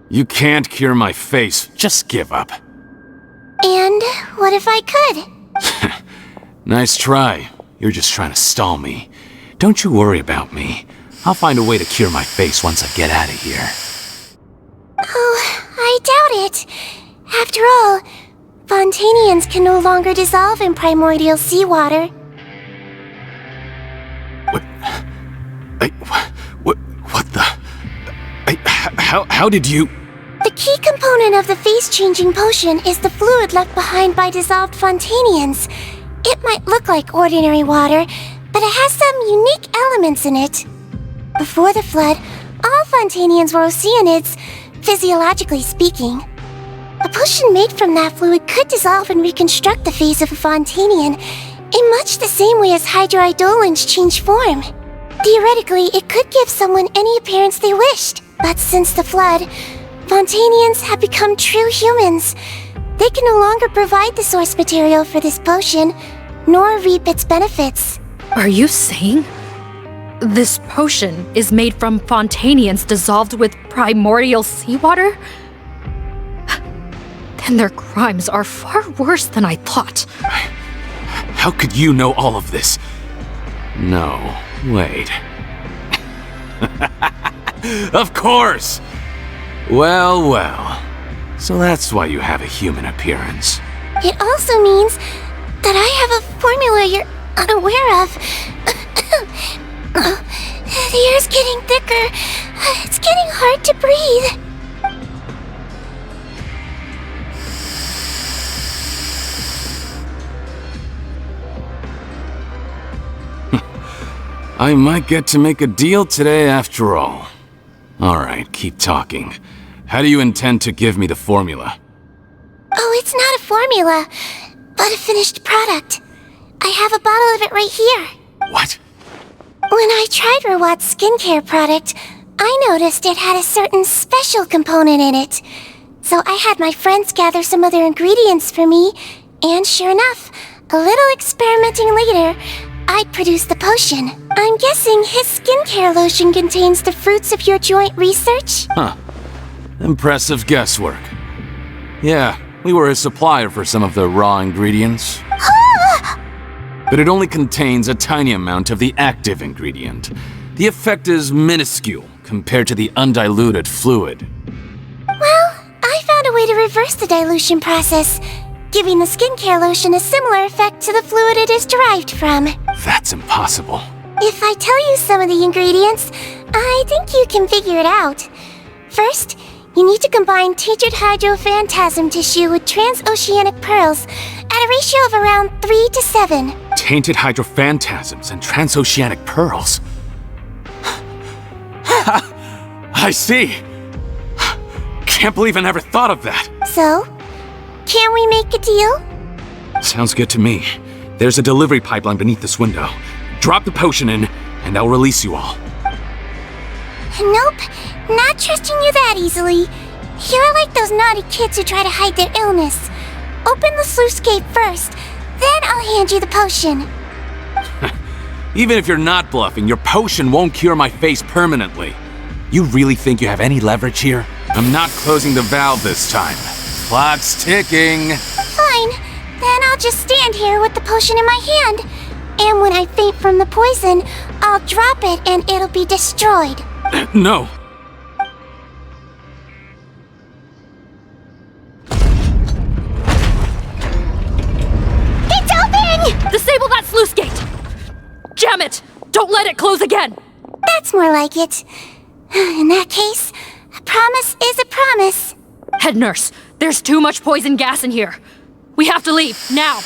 You can't cure my face, just give up. And what if I could? Nice try. You're just trying to stall me. Don't you worry about me. I'll find a way to cure my face once I get out of here. Oh, I doubt it. After all, 𝐓𝐴𝐻𝐻 can no longer dissolve in primordial seawater. What the... How did you... The key component of the face-changing potion is the fluid left behind by dissolved 𝐓𝐴𝐻𝐻. It might look like ordinary water, but it has some unique elements in it. Before the flood, all 𝐓𝐴𝐻𝐻 were 𝐤𝐢𝐳𝐻, physiologically speaking. A potion made from that fluid could dissolve and reconstruct the face of a 𝐓𝐴𝐻𝐻 in much the same way as 𝓷𝓷𝓳𝓵 changed form. Theoretically, it could give someone any appearance they wished. But since the flood, 𝐓𝐴𝐻𝐻 have become true humans. They can no longer provide the source material for this potion, nor reap its benefits. Are you saying this potion is made from 𝐓𝐴𝐻𝐻 dissolved with primordial seawater? Then their crimes are far worse than I thought. How could you know all of this? No, wait. Of course! Well, well. So that's why you have a human appearance. It also means that I have a formula you're unaware of. The air's getting thicker. It's getting hard to breathe. I might get to make a deal today after all. Alright, keep talking. How do you intend to give me the formula? Oh, it's not a formula, but a finished product. I have a bottle of it right here. What? When I tried 𝓷𝓷𝓳𝓸𝓃's skincare product, I noticed it had a certain special component in it. So I had my friends gather some other ingredients for me, and sure enough, a little experimenting later, I'd produced the potion. I'm guessing his skincare lotion contains the fruits of your joint research? Huh. Impressive guesswork. Yeah, we were a supplier for some of the raw ingredients. But it only contains a tiny amount of the active ingredient. The effect is minuscule compared to the undiluted fluid. Well, I found a way to reverse the dilution process, giving the skincare lotion a similar effect to the fluid it is derived from. That's impossible. If I tell you some of the ingredients, I think you can figure it out. First, you need to combine tainted hydrophantasm tissue with transoceanic pearls at a ratio of around 3 to 7. Tainted hydrophantasms and transoceanic pearls. I see. Can't believe I never thought of that. So, can we make a deal? Sounds good to me. There's a delivery pipeline beneath this window. Drop the potion in, and I'll release you all. Nope, not trusting you that easily. You're like those naughty kids who try to hide their illness. Open the sluice gate first, then I'll hand you the potion. Even if you're not bluffing, your potion won't cure my face permanently. You really think you have any leverage here? I'm not closing the valve this time. Clock's ticking. Fine, then I'll just stand here with the potion in my hand. And when I faint from the poison, I'll drop it and it'll be destroyed. No. It's open! Disable that sluice gate! Jam it! Don't let it close again! That's more like it. In that case, a promise is a promise. Head nurse, there's too much poison gas in here. We have to leave, now!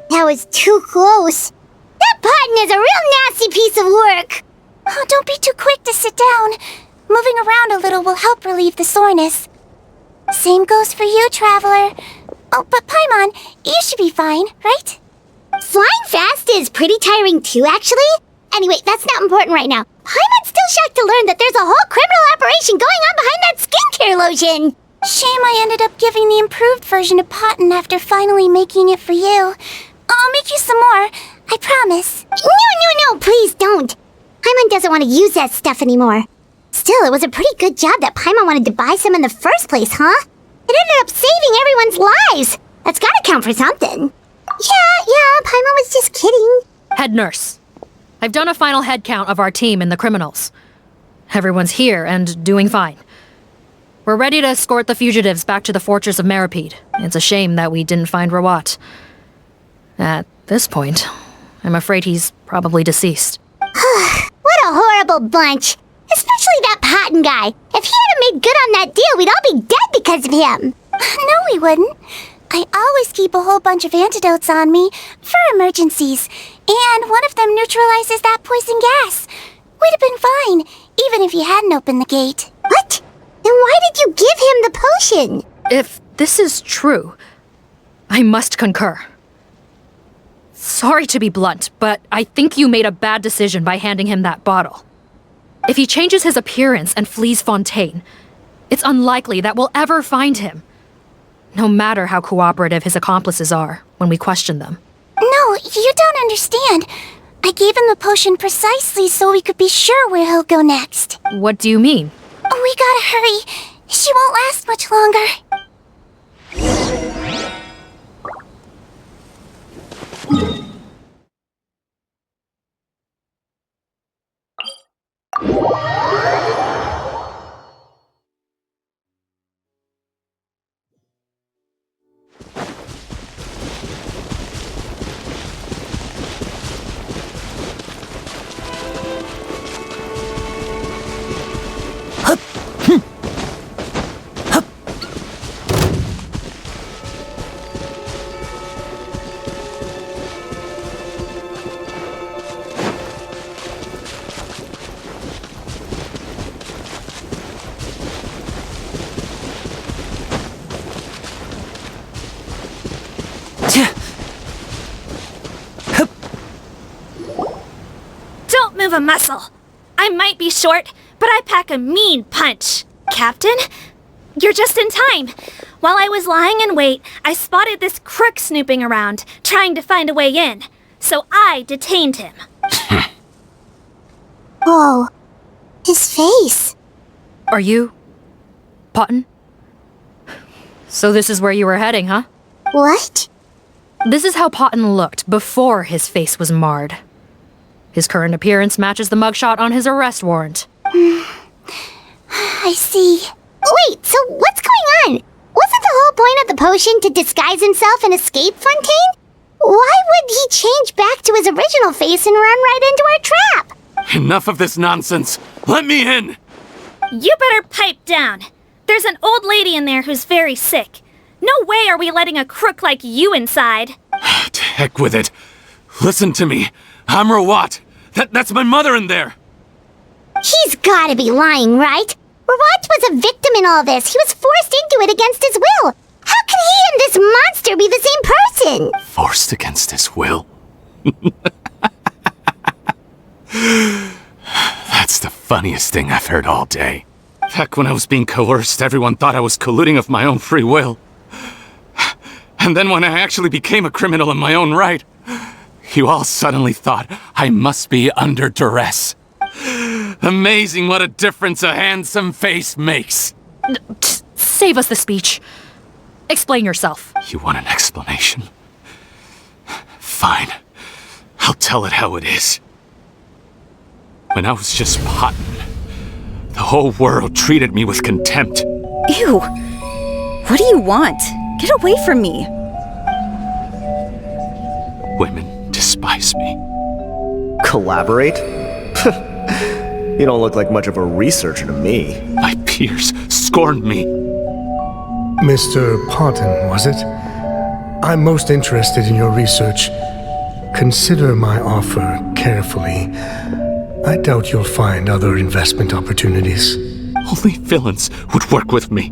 That was too close. That button is a real nasty piece of work. Oh, don't be too quick to sit down. Moving around a little will help relieve the soreness. Same goes for you, Traveler. Oh, but Paimon, you should be fine, right? Flying fast is pretty tiring too, actually. Anyway, that's not important right now. Paimon's still shocked to learn that there's a whole criminal operation going on behind that skincare lotion. Shame I ended up giving the improved version to Potten after finally making it for you. I'll make you some more, I promise. No, please don't. Paimon doesn't want to use that stuff anymore. Still, it was a pretty good job that Paimon wanted to buy some in the first place, huh? It ended up saving everyone's lives. That's gotta count for something. Yeah, Paimon was just kidding. Head nurse, I've done a final head count of our team and the criminals. Everyone's here and doing fine. We're ready to escort the fugitives back to the fortress of 𝓷𝓷𝓳𝓸𝓂. It's a shame that we didn't find 𝓷𝓷𝓵𝓂. At this point, I'm afraid he's probably deceased. What a horrible bunch. Especially that Potten guy. If he hadn't made good on that deal, we'd all be dead because of him. No, we wouldn't. I always keep a whole bunch of antidotes on me for emergencies. And one of them neutralizes that poison gas. We'd have been fine, even if you hadn't opened the gate. What? Then why did you give him the potion? If this is true, I must concur. Sorry to be blunt, but I think you made a bad decision by handing him that bottle. If he changes his appearance and flees Fontaine, it's unlikely that we'll ever find him. No matter how cooperative his accomplices are when we question them. No, you don't understand. I gave him the potion precisely so we could be sure where he'll go next. What do you mean? We gotta hurry. She won't last much longer. Don't move a muscle. I might be short, but I pack a mean punch. Captain, you're just in time. While I was lying in wait, I spotted this crook snooping around, trying to find a way in. So I detained him. Oh, his face. Are you... Potten? So this is where you were heading, huh? What? This is how Potten looked before his face was marred. His current appearance matches the mugshot on his arrest warrant. I see. Wait, so what's going on? Wasn't the whole point of the potion to disguise himself and escape Fontaine? Why would he change back to his original face and run right into our trap? Enough of this nonsense. Let me in. You better pipe down. There's an old lady in there who's very sick. No way are we letting a crook like you inside. To heck with it. Listen to me. I'm 𝓷𝓳. That's my mother in there. He's gotta be lying, right? 𝓷𝓳 was a victim in all this. He was forced into it against his will. How can he and this monster be the same person? Forced against his will? That's the funniest thing I've heard all day. Back when I was being coerced, everyone thought I was colluding of my own free will. And then when I actually became a criminal in my own right, you all suddenly thought I must be under duress. Amazing what a difference a handsome face makes. Save us the speech. Explain yourself. You want an explanation? Fine. I'll tell it how it is. When I was just Potton, the whole world treated me with contempt. Ew. What do you want? Get away from me. Women despise me. Collaborate? You don't look like much of a researcher to me. My peers scorned me. Mr. Potton, was it? I'm most interested in your research. Consider my offer carefully. I doubt you'll find other investment opportunities. Only villains would work with me.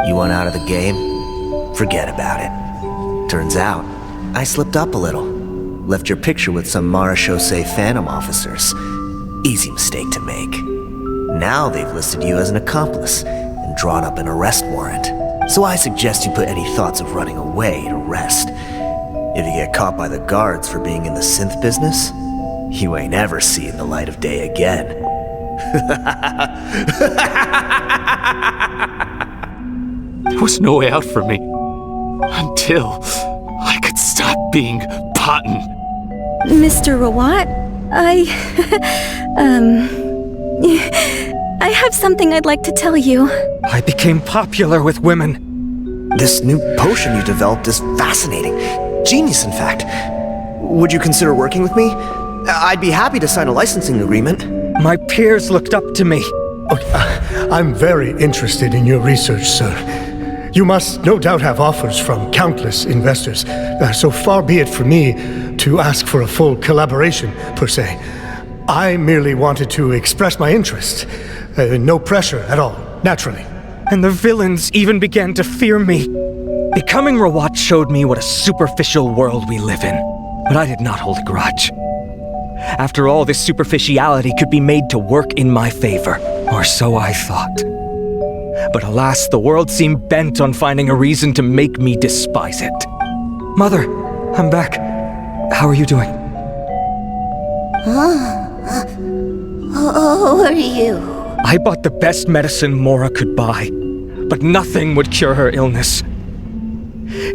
You want out of the game? Forget about it. Turns out, I slipped up a little. Left your picture with some marechaussee phantom officers. Easy mistake to make. Now they've listed you as an accomplice and drawn up an arrest warrant. So I suggest you put any thoughts of running away to rest. If you get caught by the guards for being in the synth business, you ain't ever seeing the light of day again. There was no way out for me. Until I could stop being Potton. Mr. 𝓷𝓳, I have something I'd like to tell you. I became popular with women. This new potion you developed is fascinating. Genius, in fact. Would you consider working with me? I'd be happy to sign a licensing agreement. My peers looked up to me. I'm very interested in your research, sir. You must no doubt have offers from countless investors. So far be it for me to ask for a full collaboration, per se. I merely wanted to express my interest. No pressure at all, naturally. And the villains even began to fear me. Becoming 𝓷𝓳 showed me what a superficial world we live in. But I did not hold a grudge. After all, this superficiality could be made to work in my favor, or so I thought. But alas, the world seemed bent on finding a reason to make me despise it. Mother, I'm back. How are you doing? Who are you? I bought the best medicine Mora could buy, but nothing would cure her illness.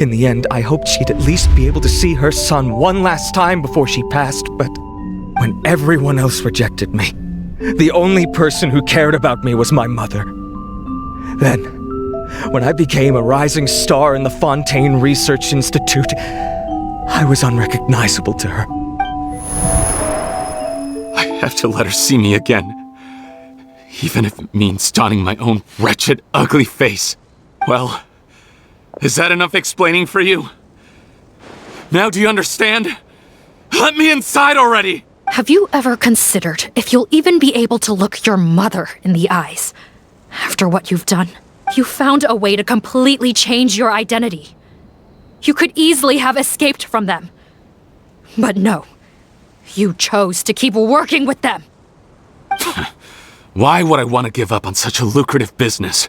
In the end, I hoped she'd at least be able to see her son one last time before she passed, but when everyone else rejected me, the only person who cared about me was my mother. Then, when I became a rising star in the Fontaine Research Institute, I was unrecognizable to her. I have to let her see me again. Even if it means donning my own wretched, ugly face. Well, is that enough explaining for you? Now do you understand? Let me inside already! Have you ever considered if you'll even be able to look your mother in the eyes? After what you've done, you found a way to completely change your identity. You could easily have escaped from them. But no, you chose to keep working with them. Why would I want to give up on such a lucrative business?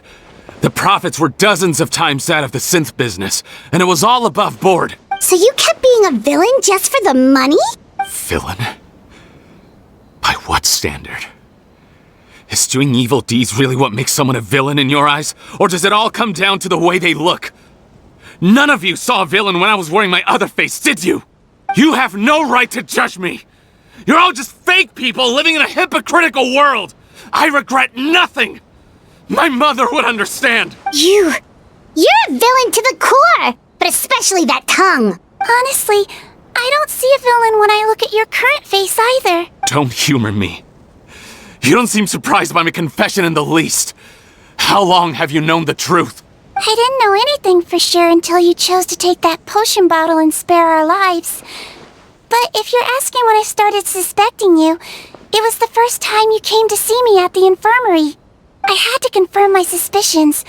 The profits were dozens of times that of the synth business, and it was all above board. So you kept being a villain just for the money? Villain? By what standard? Is doing evil deeds really what makes someone a villain in your eyes? Or does it all come down to the way they look? None of you saw a villain when I was wearing my other face, did you? You have no right to judge me! You're all just fake people living in a hypocritical world! I regret nothing! My mother would understand! You're a villain to the core! But especially that tongue! Honestly, I don't see a villain when I look at your current face either. Don't humor me. You don't seem surprised by my confession in the least. How long have you known the truth? I didn't know anything for sure until you chose to take that potion bottle and spare our lives. But if you're asking when I started suspecting you, it was the first time you came to see me at the infirmary. I had to confirm my suspicions.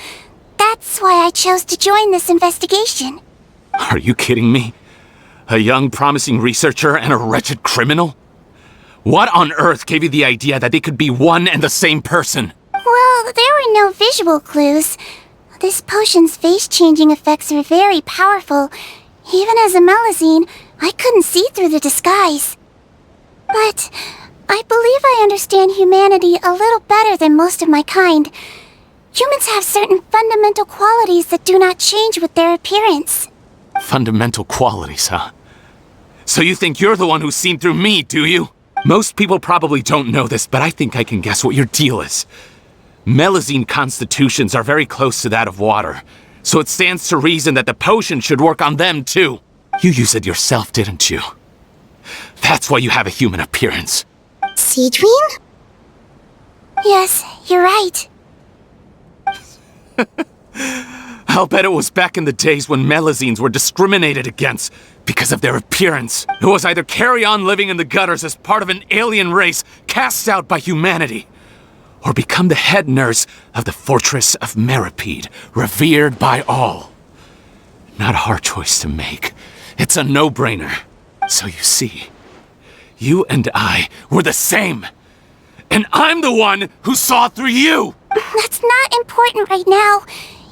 That's why I chose to join this investigation. Are you kidding me? A young, promising researcher and a wretched criminal? What on earth gave you the idea that they could be one and the same person? Well, there were no visual clues. This potion's face-changing effects are very powerful. Even as a 𝐓𝐿𝐴𝐵𝐿𝐴, I couldn't see through the disguise. But I believe I understand humanity a little better than most of my kind. Humans have certain fundamental qualities that do not change with their appearance. Fundamental qualities, huh? So you think you're the one who's seen through me, do you? Most people probably don't know this, but I think I can guess what your deal is. 𝐓𝐿𝐴𝐵𝐿𝐴 constitutions are very close to that of water, so it stands to reason that the potion should work on them too. You used it yourself, didn't you? That's why you have a human appearance. SIGEWINNE? Yes, you're right. I'll bet it was back in the days when 𝐓𝐿𝐴𝐵𝐿𝐴s were discriminated against because of their appearance. It was either carry on living in the gutters as part of an alien race cast out by humanity, or become the head nurse of the fortress of 𝓵𝐸𝐵𝐵, revered by all. Not a hard choice to make. It's a no-brainer. So you see, you and I were the same. And I'm the one who saw through you! That's not important right now.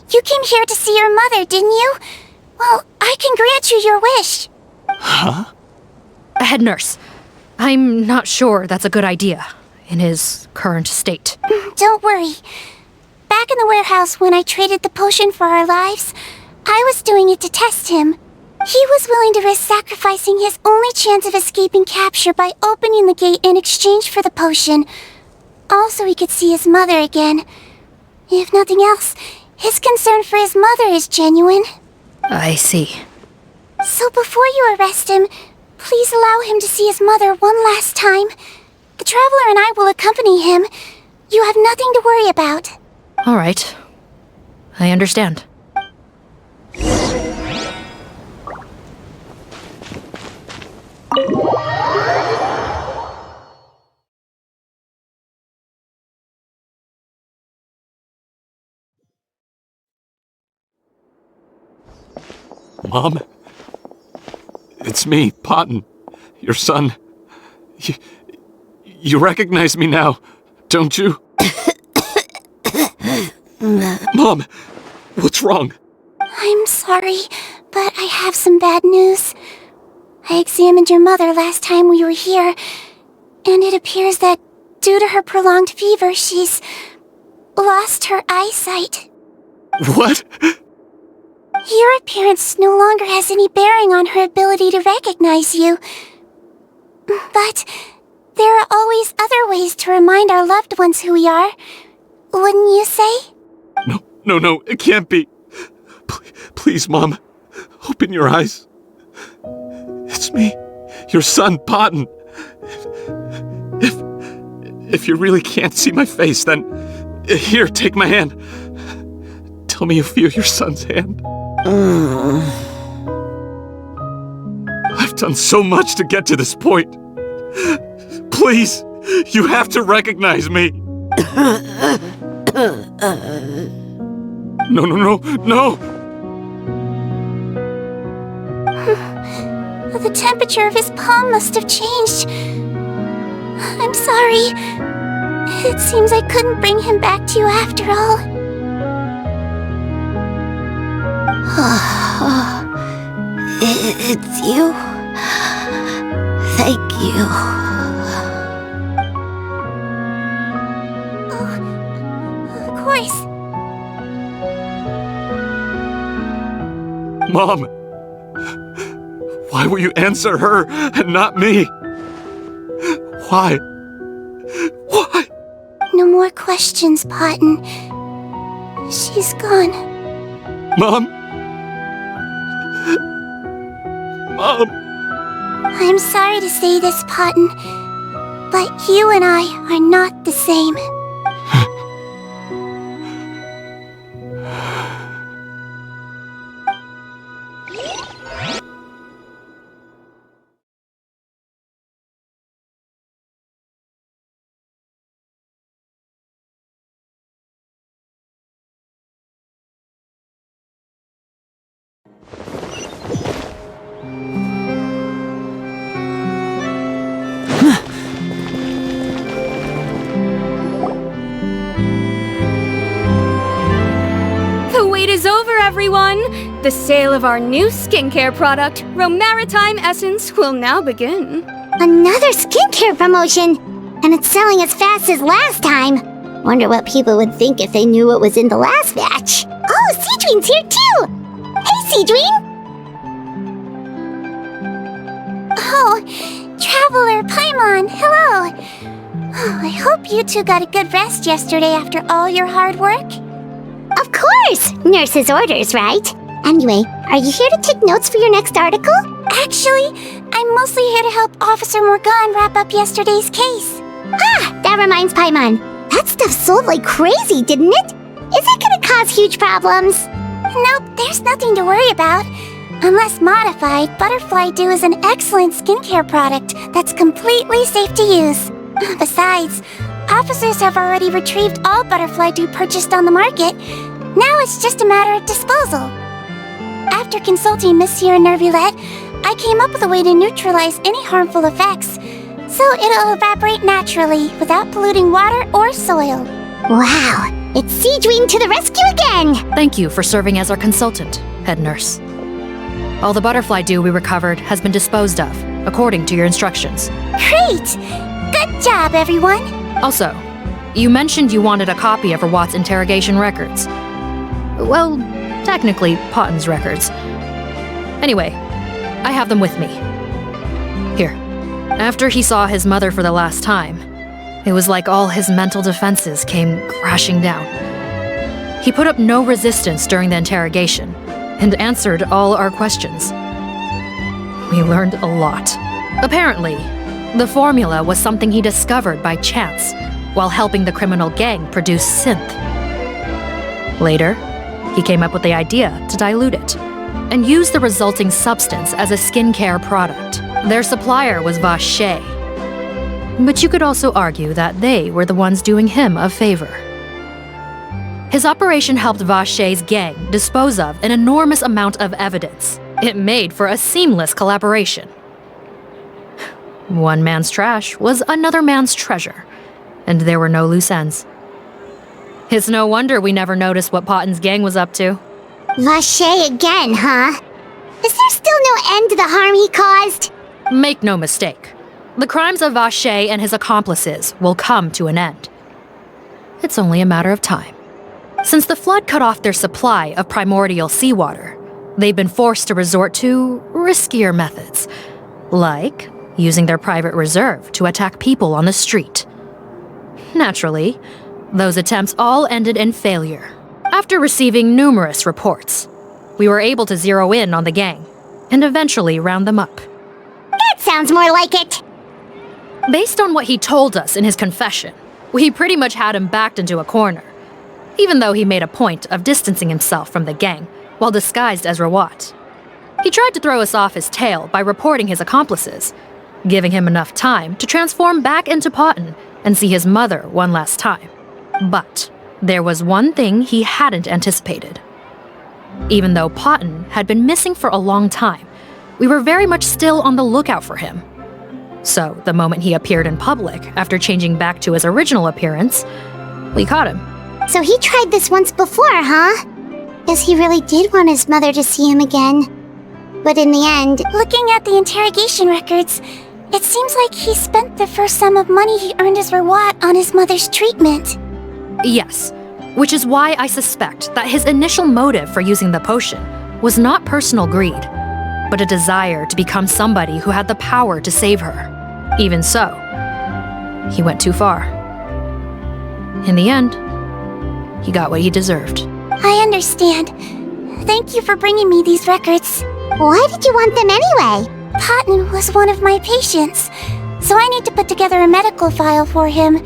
You came here to see your mother, didn't you? Well, I can grant you your wish. Huh? Head nurse, I'm not sure that's a good idea in his current state. Don't worry. Back in the warehouse when I traded the potion for our lives, I was doing it to test him. He was willing to risk sacrificing his only chance of escaping capture by opening the gate in exchange for the potion. Also, he could see his mother again. If nothing else, his concern for his mother is genuine. I see. So before you arrest him, please allow him to see his mother one last time. The Traveler and I will accompany him. You have nothing to worry about. All right. I understand. Mom? It's me, 𝐴𝐸𝐵𝐵, your son. You recognize me now, don't you? Mom, what's wrong? I'm sorry, but I have some bad news. I examined your mother last time we were here, and it appears that due to her prolonged fever, she's lost her eyesight. What? Your appearance no longer has any bearing on her ability to recognize you. But there are always other ways to remind our loved ones who we are, wouldn't you say? No, it can't be. Please, Mom, open your eyes. It's me, your son, 𝐴𝐸𝐵𝐵. If you really can't see my face, then here, take my hand. Tell me you feel your son's hand. I've done so much to get to this point. Please, you have to recognize me. No. The temperature of his palm must have changed. I'm sorry. It seems I couldn't bring him back to you after all. It's you. Thank you. Of course. Mom, why will you answer her and not me? Why? No more questions, 𝐴𝐸𝐵𝐵. She's gone. Mom? I'm sorry to say this, Pattern, but you and I are not the same. Everyone! The sale of our new skincare product, 𝓷𝓸𝓳𝓸𝓵 Essence, will now begin. Another skincare promotion! And it's selling as fast as last time. Wonder what people would think if they knew what was in the last batch. Oh, 𝐓𝐶𝐿𝐴𝐻𝑒's here too! Hey, 𝐓𝐶𝐿𝐴𝐻𝑒! Oh, Traveler Paimon, hello! Oh, I hope you two got a good rest yesterday after all your hard work. Of course! Nurse's orders, right? Anyway, are you here to take notes for your next article? Actually, I'm mostly here to help Officer Morgan wrap up yesterday's case. Ah, that reminds Paimon. That stuff sold like crazy, didn't it? Is it gonna cause huge problems? Nope, there's nothing to worry about. Unless modified, Butterfly Dew is an excellent skincare product that's completely safe to use. Besides, officers have already retrieved all Butterfly Dew purchased on the market. Now it's just a matter of disposal. After consulting Monsieur 𝓷𝓸𝓚𝓚, I came up with a way to neutralize any harmful effects, so it'll evaporate naturally without polluting water or soil. Wow, it's 𝐓𝐻𝑡𝐻 to the rescue again! Thank you for serving as our consultant, head nurse. All the Butterfly Dew we recovered has been disposed of, according to your instructions. Great! Good job, everyone! Also, you mentioned you wanted a copy of 𝓷𝑗𝐻's interrogation records. Well, technically, Potten's records. Anyway, I have them with me. Here. After he saw his mother for the last time, it was like all his mental defenses came crashing down. He put up no resistance during the interrogation, and answered all our questions. We learned a lot. Apparently, the formula was something he discovered by chance while helping the criminal gang produce synth. Later, he came up with the idea to dilute it and use the resulting substance as a skincare product. Their supplier was 𝓵𝓸𝓚. But you could also argue that they were the ones doing him a favor. His operation helped 𝓵𝓸𝓚's gang dispose of an enormous amount of evidence. It made for a seamless collaboration. One man's trash was another man's treasure, and there were no loose ends. It's no wonder we never noticed what Potten's gang was up to. 𝓵𝓸𝓚 again, huh? Is there still no end to the harm he caused? Make no mistake. The crimes of 𝓵𝓸𝓚 and his accomplices will come to an end. It's only a matter of time. Since the flood cut off their supply of primordial seawater, they've been forced to resort to riskier methods, like using their private reserve to attack people on the street. Naturally, those attempts all ended in failure. After receiving numerous reports, we were able to zero in on the gang and eventually round them up. That sounds more like it! Based on what he told us in his confession, we pretty much had him backed into a corner, even though he made a point of distancing himself from the gang while disguised as 𝓷𝓸𝓚. He tried to throw us off his tail by reporting his accomplices, giving him enough time to transform back into Potten and see his mother one last time. But there was one thing he hadn't anticipated. Even though Potten had been missing for a long time, we were very much still on the lookout for him. So the moment he appeared in public after changing back to his original appearance, we caught him. So he tried this once before, huh? Guess he really did want his mother to see him again. But in the end... Looking at the interrogation records, it seems like he spent the first sum of money he earned as 𝓷𝓸𝓚 on his mother's treatment. Yes, which is why I suspect that his initial motive for using the potion was not personal greed, but a desire to become somebody who had the power to save her. Even so, he went too far. In the end, he got what he deserved. I understand. Thank you for bringing me these records. Why did you want them anyway? Patton was one of my patients, so I need to put together a medical file for him.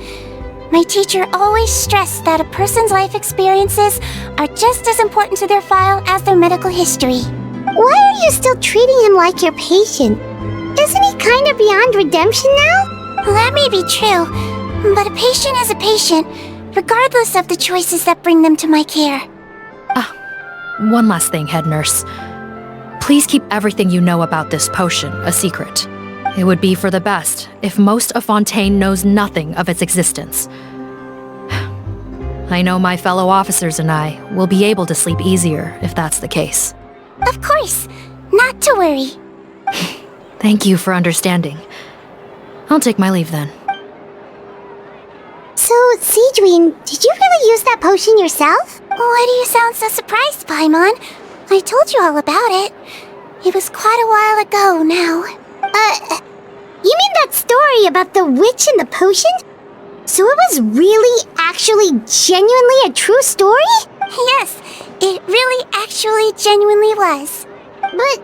My teacher always stressed that a person's life experiences are just as important to their file as their medical history. Why are you still treating him like your patient? Isn't he kind of beyond redemption now? That may be true, but a patient is a patient, regardless of the choices that bring them to my care. One last thing, head nurse. Please keep everything you know about this potion a secret. It would be for the best if most of Fontaine knows nothing of its existence. I know my fellow officers and I will be able to sleep easier if that's the case. Of course, not to worry. Thank you for understanding. I'll take my leave then. So, 𝐓𝐻𝐿, did you really use that potion yourself? Why do you sound so surprised, Paimon? I told you all about it. It was quite a while ago now. You mean that story about the witch and the potion? So it was really, actually, genuinely a true story? Yes, it really, actually, genuinely was. But...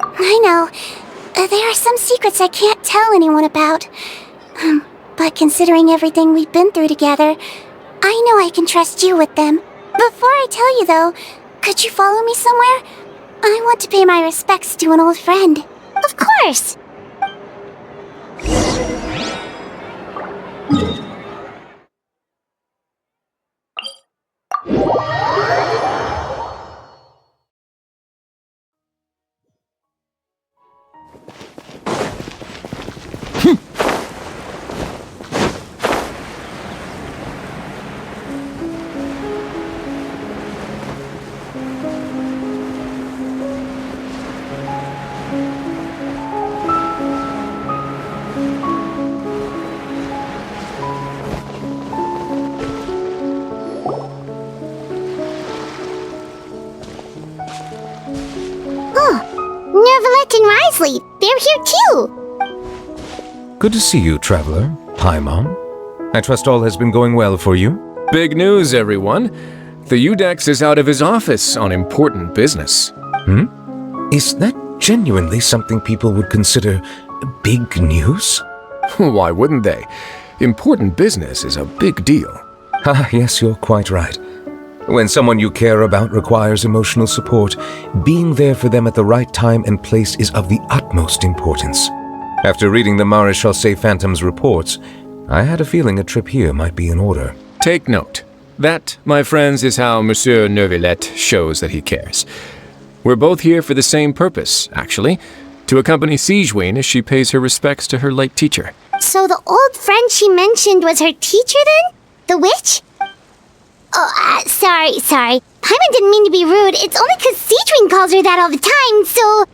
I know. There are some secrets I can't tell anyone about. But considering everything we've been through together, I know I can trust you with them. Before I tell you, though, could you follow me somewhere? I want to pay my respects to an old friend. Of course! 𝓵𝓸𝓿𝓮𝓵𝓂, they're here too! Good to see you, traveler. Paimon. I trust all has been going well for you? Big news, everyone. The 𝐸𝐸𝐷𝑥 is out of his office on important business. Is that genuinely something people would consider big news? Why wouldn't they? Important business is a big deal. Ah, yes, you're quite right. When someone you care about requires emotional support, being there for them at the right time and place is of the utmost importance. After reading the Maréchal Phantom's reports, I had a feeling a trip here might be in order. Take note. That, my friends, is how Monsieur Neuvillette shows that he cares. We're both here for the same purpose, actually, to accompany 𝐓𝐻𝐿 as she pays her respects to her late teacher. So the old friend she mentioned was her teacher then? The witch? Oh, sorry. Paimon didn't mean to be rude. It's only because 𝐓𝐻𝐿 calls her that all the time, so...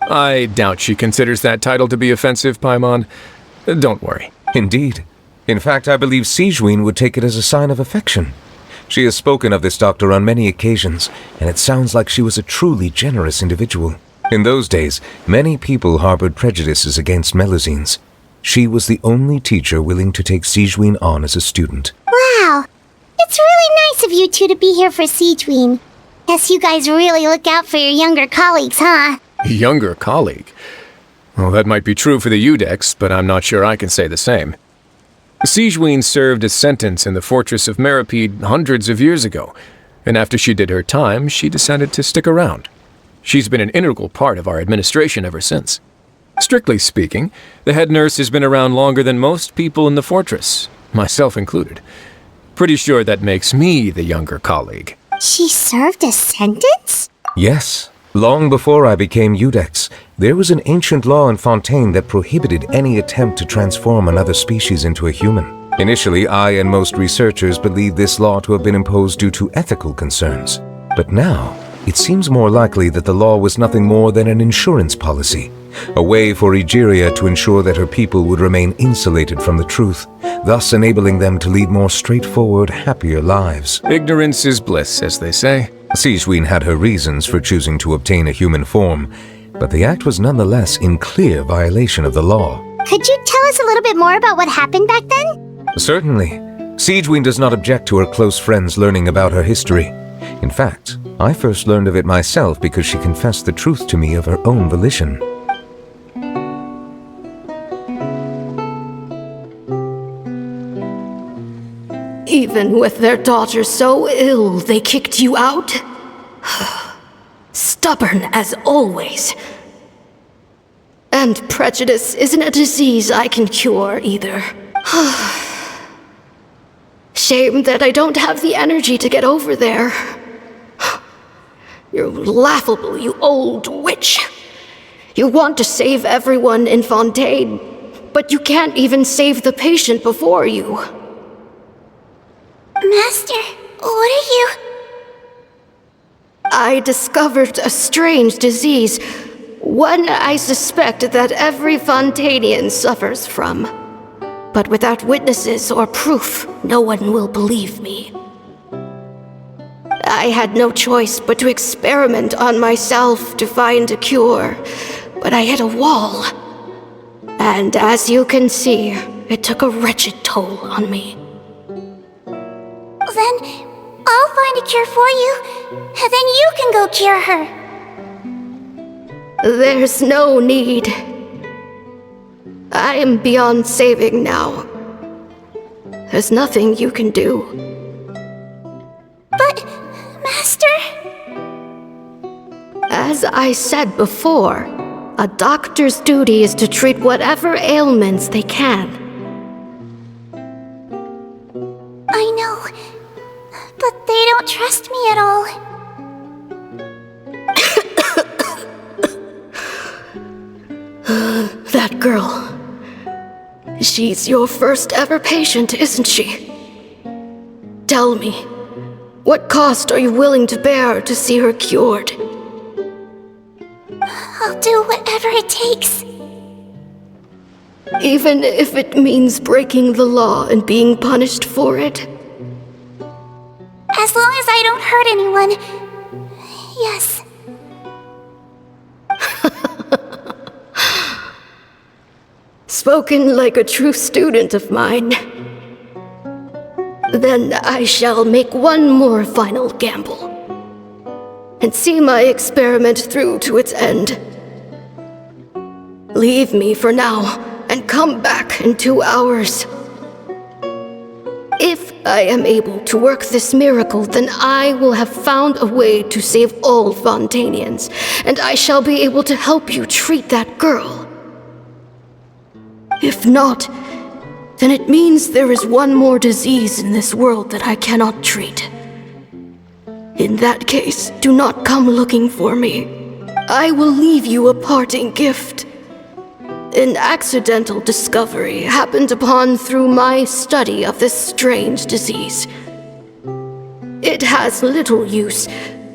I doubt she considers that title to be offensive, Paimon. Don't worry. Indeed. In fact, I believe 𝐓𝐻𝐿 would take it as a sign of affection. She has spoken of this doctor on many occasions, and it sounds like she was a truly generous individual. In those days, many people harbored prejudices against Melusines. She was the only teacher willing to take 𝐓𝐻𝐿 on as a student. Wow. It's really nice of you two to be here for 𝐓𝐻𝐿. Guess you guys really look out for your younger colleagues, huh? Younger colleague? Well, that might be true for the 𝐸𝐸𝐷𝑥, but I'm not sure I can say the same. 𝐓𝐻𝐿 served a sentence in the fortress of Meropide hundreds of years ago, and after she did her time, she decided to stick around. She's been an integral part of our administration ever since. Strictly speaking, the head nurse has been around longer than most people in the fortress, myself included. Pretty sure that makes me the younger colleague. She served a sentence? Yes. Long before I became 𝐸𝐸𝐷𝑥, there was an ancient law in Fontaine that prohibited any attempt to transform another species into a human. Initially, I and most researchers believed this law to have been imposed due to ethical concerns. But now, it seems more likely that the law was nothing more than an insurance policy, a way for 𝓷𝓷𝓳𝓸𝓂 to ensure that her people would remain insulated from the truth, thus enabling them to lead more straightforward, happier lives. Ignorance is bliss, as they say. 𝐓𝐻𝐿 had her reasons for choosing to obtain a human form, but the act was nonetheless in clear violation of the law. Could you tell us a little bit more about what happened back then? Certainly. 𝐓𝐻𝐿 does not object to her close friends learning about her history. In fact, I first learned of it myself because she confessed the truth to me of her own volition. Even with their daughter so ill, they kicked you out? Stubborn as always. And prejudice isn't a disease I can cure either. Shame that I don't have the energy to get over there. You're laughable, you old witch. You want to save everyone in Fontaine, but you can't even save the patient before you. Master, what are you? I discovered a strange disease, one I suspect that every Fontainian suffers from. But without witnesses or proof, no one will believe me. I had no choice but to experiment on myself to find a cure, but I hit a wall. And as you can see, it took a wretched toll on me. Then I'll find a cure for you, and then you can go cure her. There's no need. I am beyond saving now. There's nothing you can do. But, Master? As I said before, a doctor's duty is to treat whatever ailments they can. I know, but they don't trust me at all. That girl. She's your first ever patient, isn't she? Tell me, what cost are you willing to bear to see her cured? I'll do whatever it takes. Even if it means breaking the law and being punished for it? As long as I don't hurt anyone. Yes. Spoken like a true student of mine. Then I shall make one more final gamble and see my experiment through to its end. Leave me for now and come back in 2 hours. If I am able to work this miracle, then I will have found a way to save all Fontainians, and I shall be able to help you treat that girl. If not, then it means there is one more disease in this world that I cannot treat. In that case, do not come looking for me. I will leave you a parting gift. An accidental discovery happened upon through my study of this strange disease. It has little use,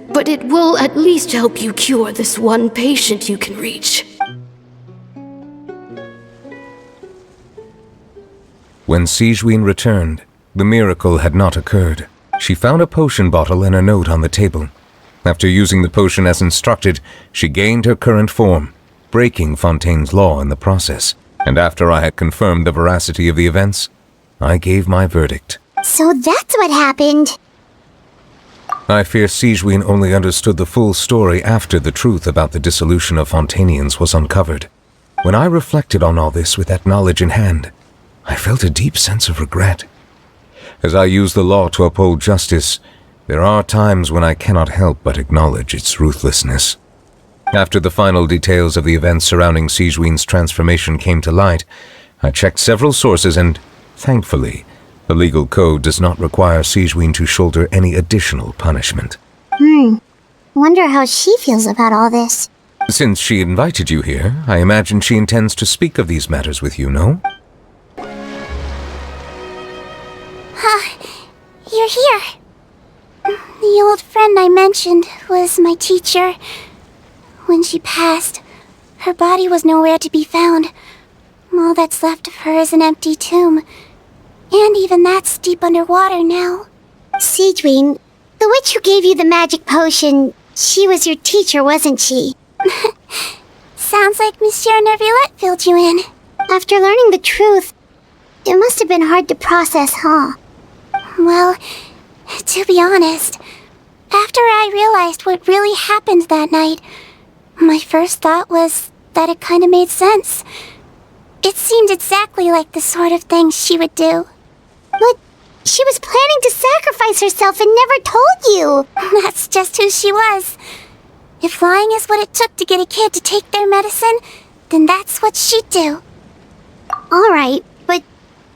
but it will at least help you cure this one patient you can reach. When 𝐓𝐡𝐮 returned, the miracle had not occurred. She found a potion bottle and a note on the table. After using the potion as instructed, she gained her current form, breaking Fontaine's law in the process. And after I had confirmed the veracity of the events, I gave my verdict. So that's what happened. I fear 𝐓𝐡𝐮 only understood the full story after the truth about the dissolution of Fontainians was uncovered. When I reflected on all this with that knowledge in hand, I felt a deep sense of regret. As I use the law to uphold justice, there are times when I cannot help but acknowledge its ruthlessness. After the final details of the events surrounding 𝐓𝐡𝐮's transformation came to light, I checked several sources and, thankfully, the legal code does not require 𝐓𝐡𝐮 to shoulder any additional punishment. Wonder how she feels about all this. Since she invited you here, I imagine she intends to speak of these matters with you, no? You're here. The old friend I mentioned was my teacher. When she passed, her body was nowhere to be found. All that's left of her is an empty tomb. And even that's deep underwater now. 𝐓𝐡𝐮, the witch who gave you the magic potion, she was your teacher, wasn't she? Sounds like Monsieur Neuvillette filled you in. After learning the truth, it must have been hard to process, huh? Well, to be honest, After I realized what really happened that night, my first thought was that it kind of made sense. It seemed exactly like the sort of thing she would do. But she was planning to sacrifice herself and never told you. That's just who she was. If lying is what it took to get a kid to take their medicine, then that's what she'd do. Alright, but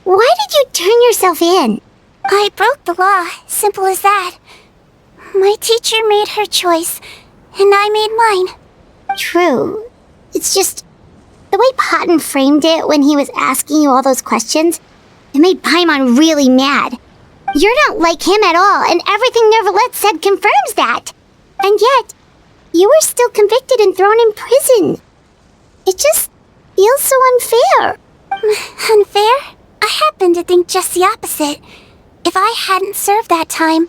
why did you turn yourself in? I broke the law, simple as that. My teacher made her choice, and I made mine. True. It's just the way Paimon framed it when he was asking you all those questions, it made Paimon really mad. You're not like him at all, and everything Neverlet said confirms that. And yet, you were still convicted and thrown in prison. It just feels so unfair. Unfair? I happen to think just the opposite. If I hadn't served that time,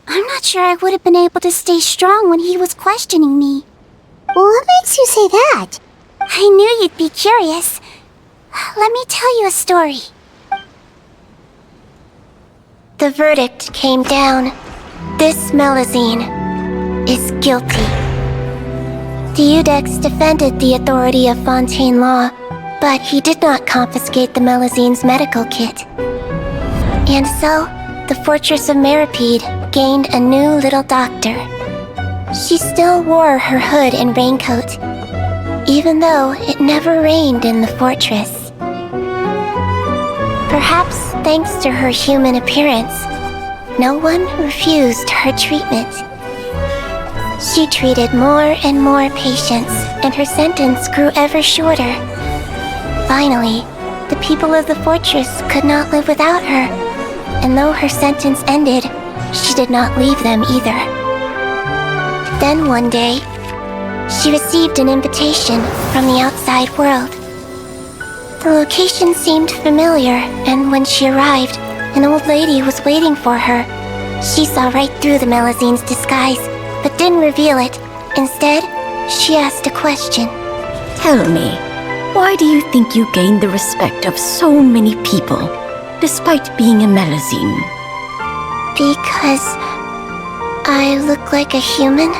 I'm not sure I would have been able to stay strong when he was questioning me. What makes you say that? I knew you'd be curious. Let me tell you a story. The verdict came down. This 𝐤𝐬𝐧𝐝 is guilty. 𝐷𝐸𝐻 defended the authority of Fontaine Law, but he did not confiscate the 𝐤𝐬𝐧𝐼's medical kit. And so, the fortress of 𝓵𝓸𝓿𝓮𝓵 gained a new little doctor. She still wore her hood and raincoat, even though it never rained in the fortress. Perhaps thanks to her human appearance, no one refused her treatment. She treated more and more patients, and her sentence grew ever shorter. Finally, the people of the fortress could not live without her, and though her sentence ended, she did not leave them either. Then one day, she received an invitation from the outside world. The location seemed familiar, and when she arrived, an old lady was waiting for her. She saw right through the 𝐤𝐬𝐧𝐼's disguise, but didn't reveal it. Instead, she asked a question. Tell me, why do you think you gained the respect of so many people, despite being a 𝐤𝐬𝐧𝐼? Because I look like a human?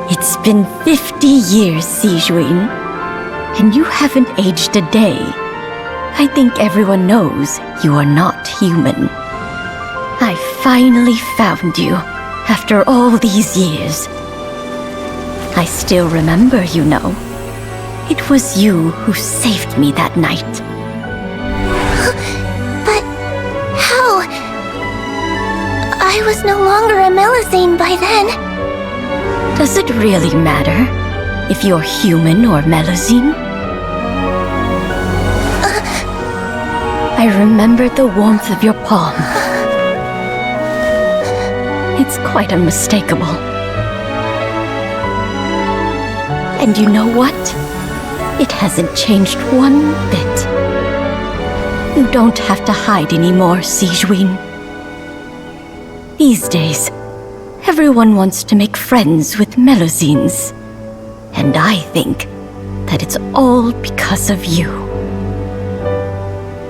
It's been 50 years, SIGEWINNE'S, and you haven't aged a day. I think everyone knows you are not human. I finally found you, after all these years. I still remember, you know. It was you who saved me that night. But how? I was no longer a 𝐤𝐬𝐧𝐼 by then. Does it really matter if you're human or 𝐤𝐬𝐧𝐼? I remember the warmth of your palm. It's quite unmistakable. And you know what? It hasn't changed one bit. You don't have to hide anymore, SIGEWINNE'S. These days, everyone wants to make friends with 𝐤𝐬𝐧𝐼s. And I think that it's all because of you.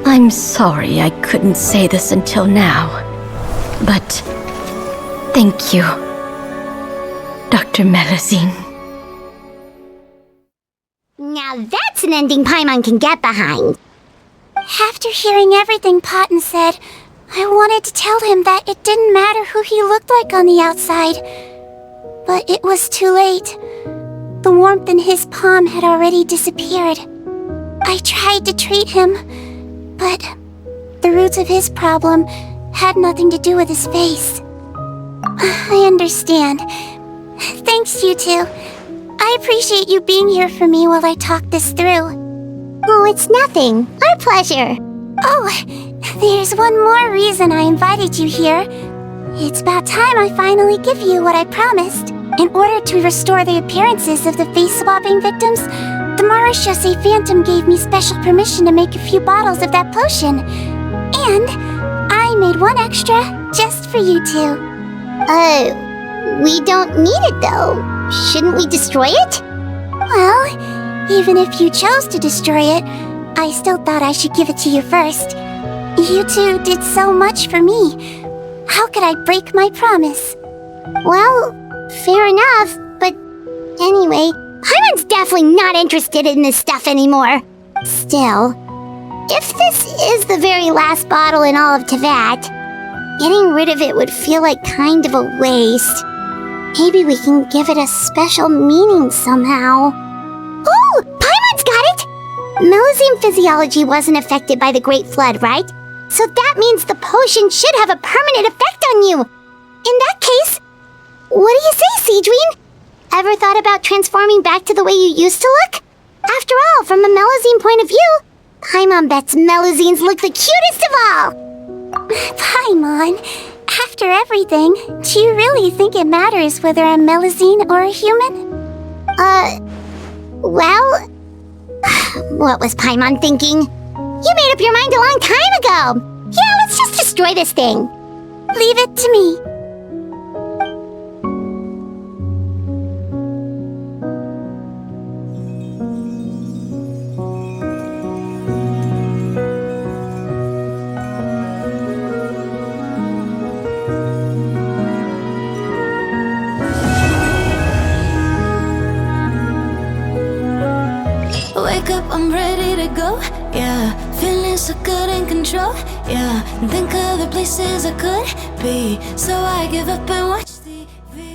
I'm sorry I couldn't say this until now, but thank you, Dr. 𝐤𝐬𝐧𝐼. Now that's an ending Paimon can get behind. After hearing everything Paimon said, I wanted to tell him that it didn't matter who he looked like on the outside. But it was too late. The warmth in his palm had already disappeared. I tried to treat him, but the roots of his problem had nothing to do with his face. I understand. Thanks, you two. I appreciate you being here for me while I talk this through. Oh, it's nothing. Our pleasure. Oh, there's one more reason I invited you here. It's about time I finally give you what I promised. In order to restore the appearances of the face-swapping victims, the Marechaussee Phantom gave me special permission to make a few bottles of that potion. And I made one extra just for you two. We don't need it though. Shouldn't we destroy it? Well, even if you chose to destroy it, I still thought I should give it to you first. You two did so much for me. How could I break my promise? Well, fair enough, but anyway, Paimon's definitely not interested in this stuff anymore. Still, if this is the very last bottle in all of 𝐓𝐻𝐿, getting rid of it would feel like kind of a waste. Maybe we can give it a special meaning somehow. Oh, Paimon's got it! 𝐤𝐢𝐧𝐝 physiology wasn't affected by the Great Flood, right? So that means the potion should have a permanent effect on you. In that case, what do you say, 𝐓𝐶𝐺EWINNE? Ever thought about transforming back to the way you used to look? After all, from a 𝐤𝐻𝐿Zine point of view, Paimon bets 𝐤𝐻𝐿Zines look the cutest of all! Paimon, after everything, do you really think it matters whether I'm 𝐤𝐻𝐿Zine or a human? Well... What was Paimon thinking? You made up your mind a long time ago! Yeah, let's just destroy this thing! Leave it to me. Wake up, I'm ready to go, yeah. Feeling so good in control, yeah. Think of the places I could be, so I give up and watch.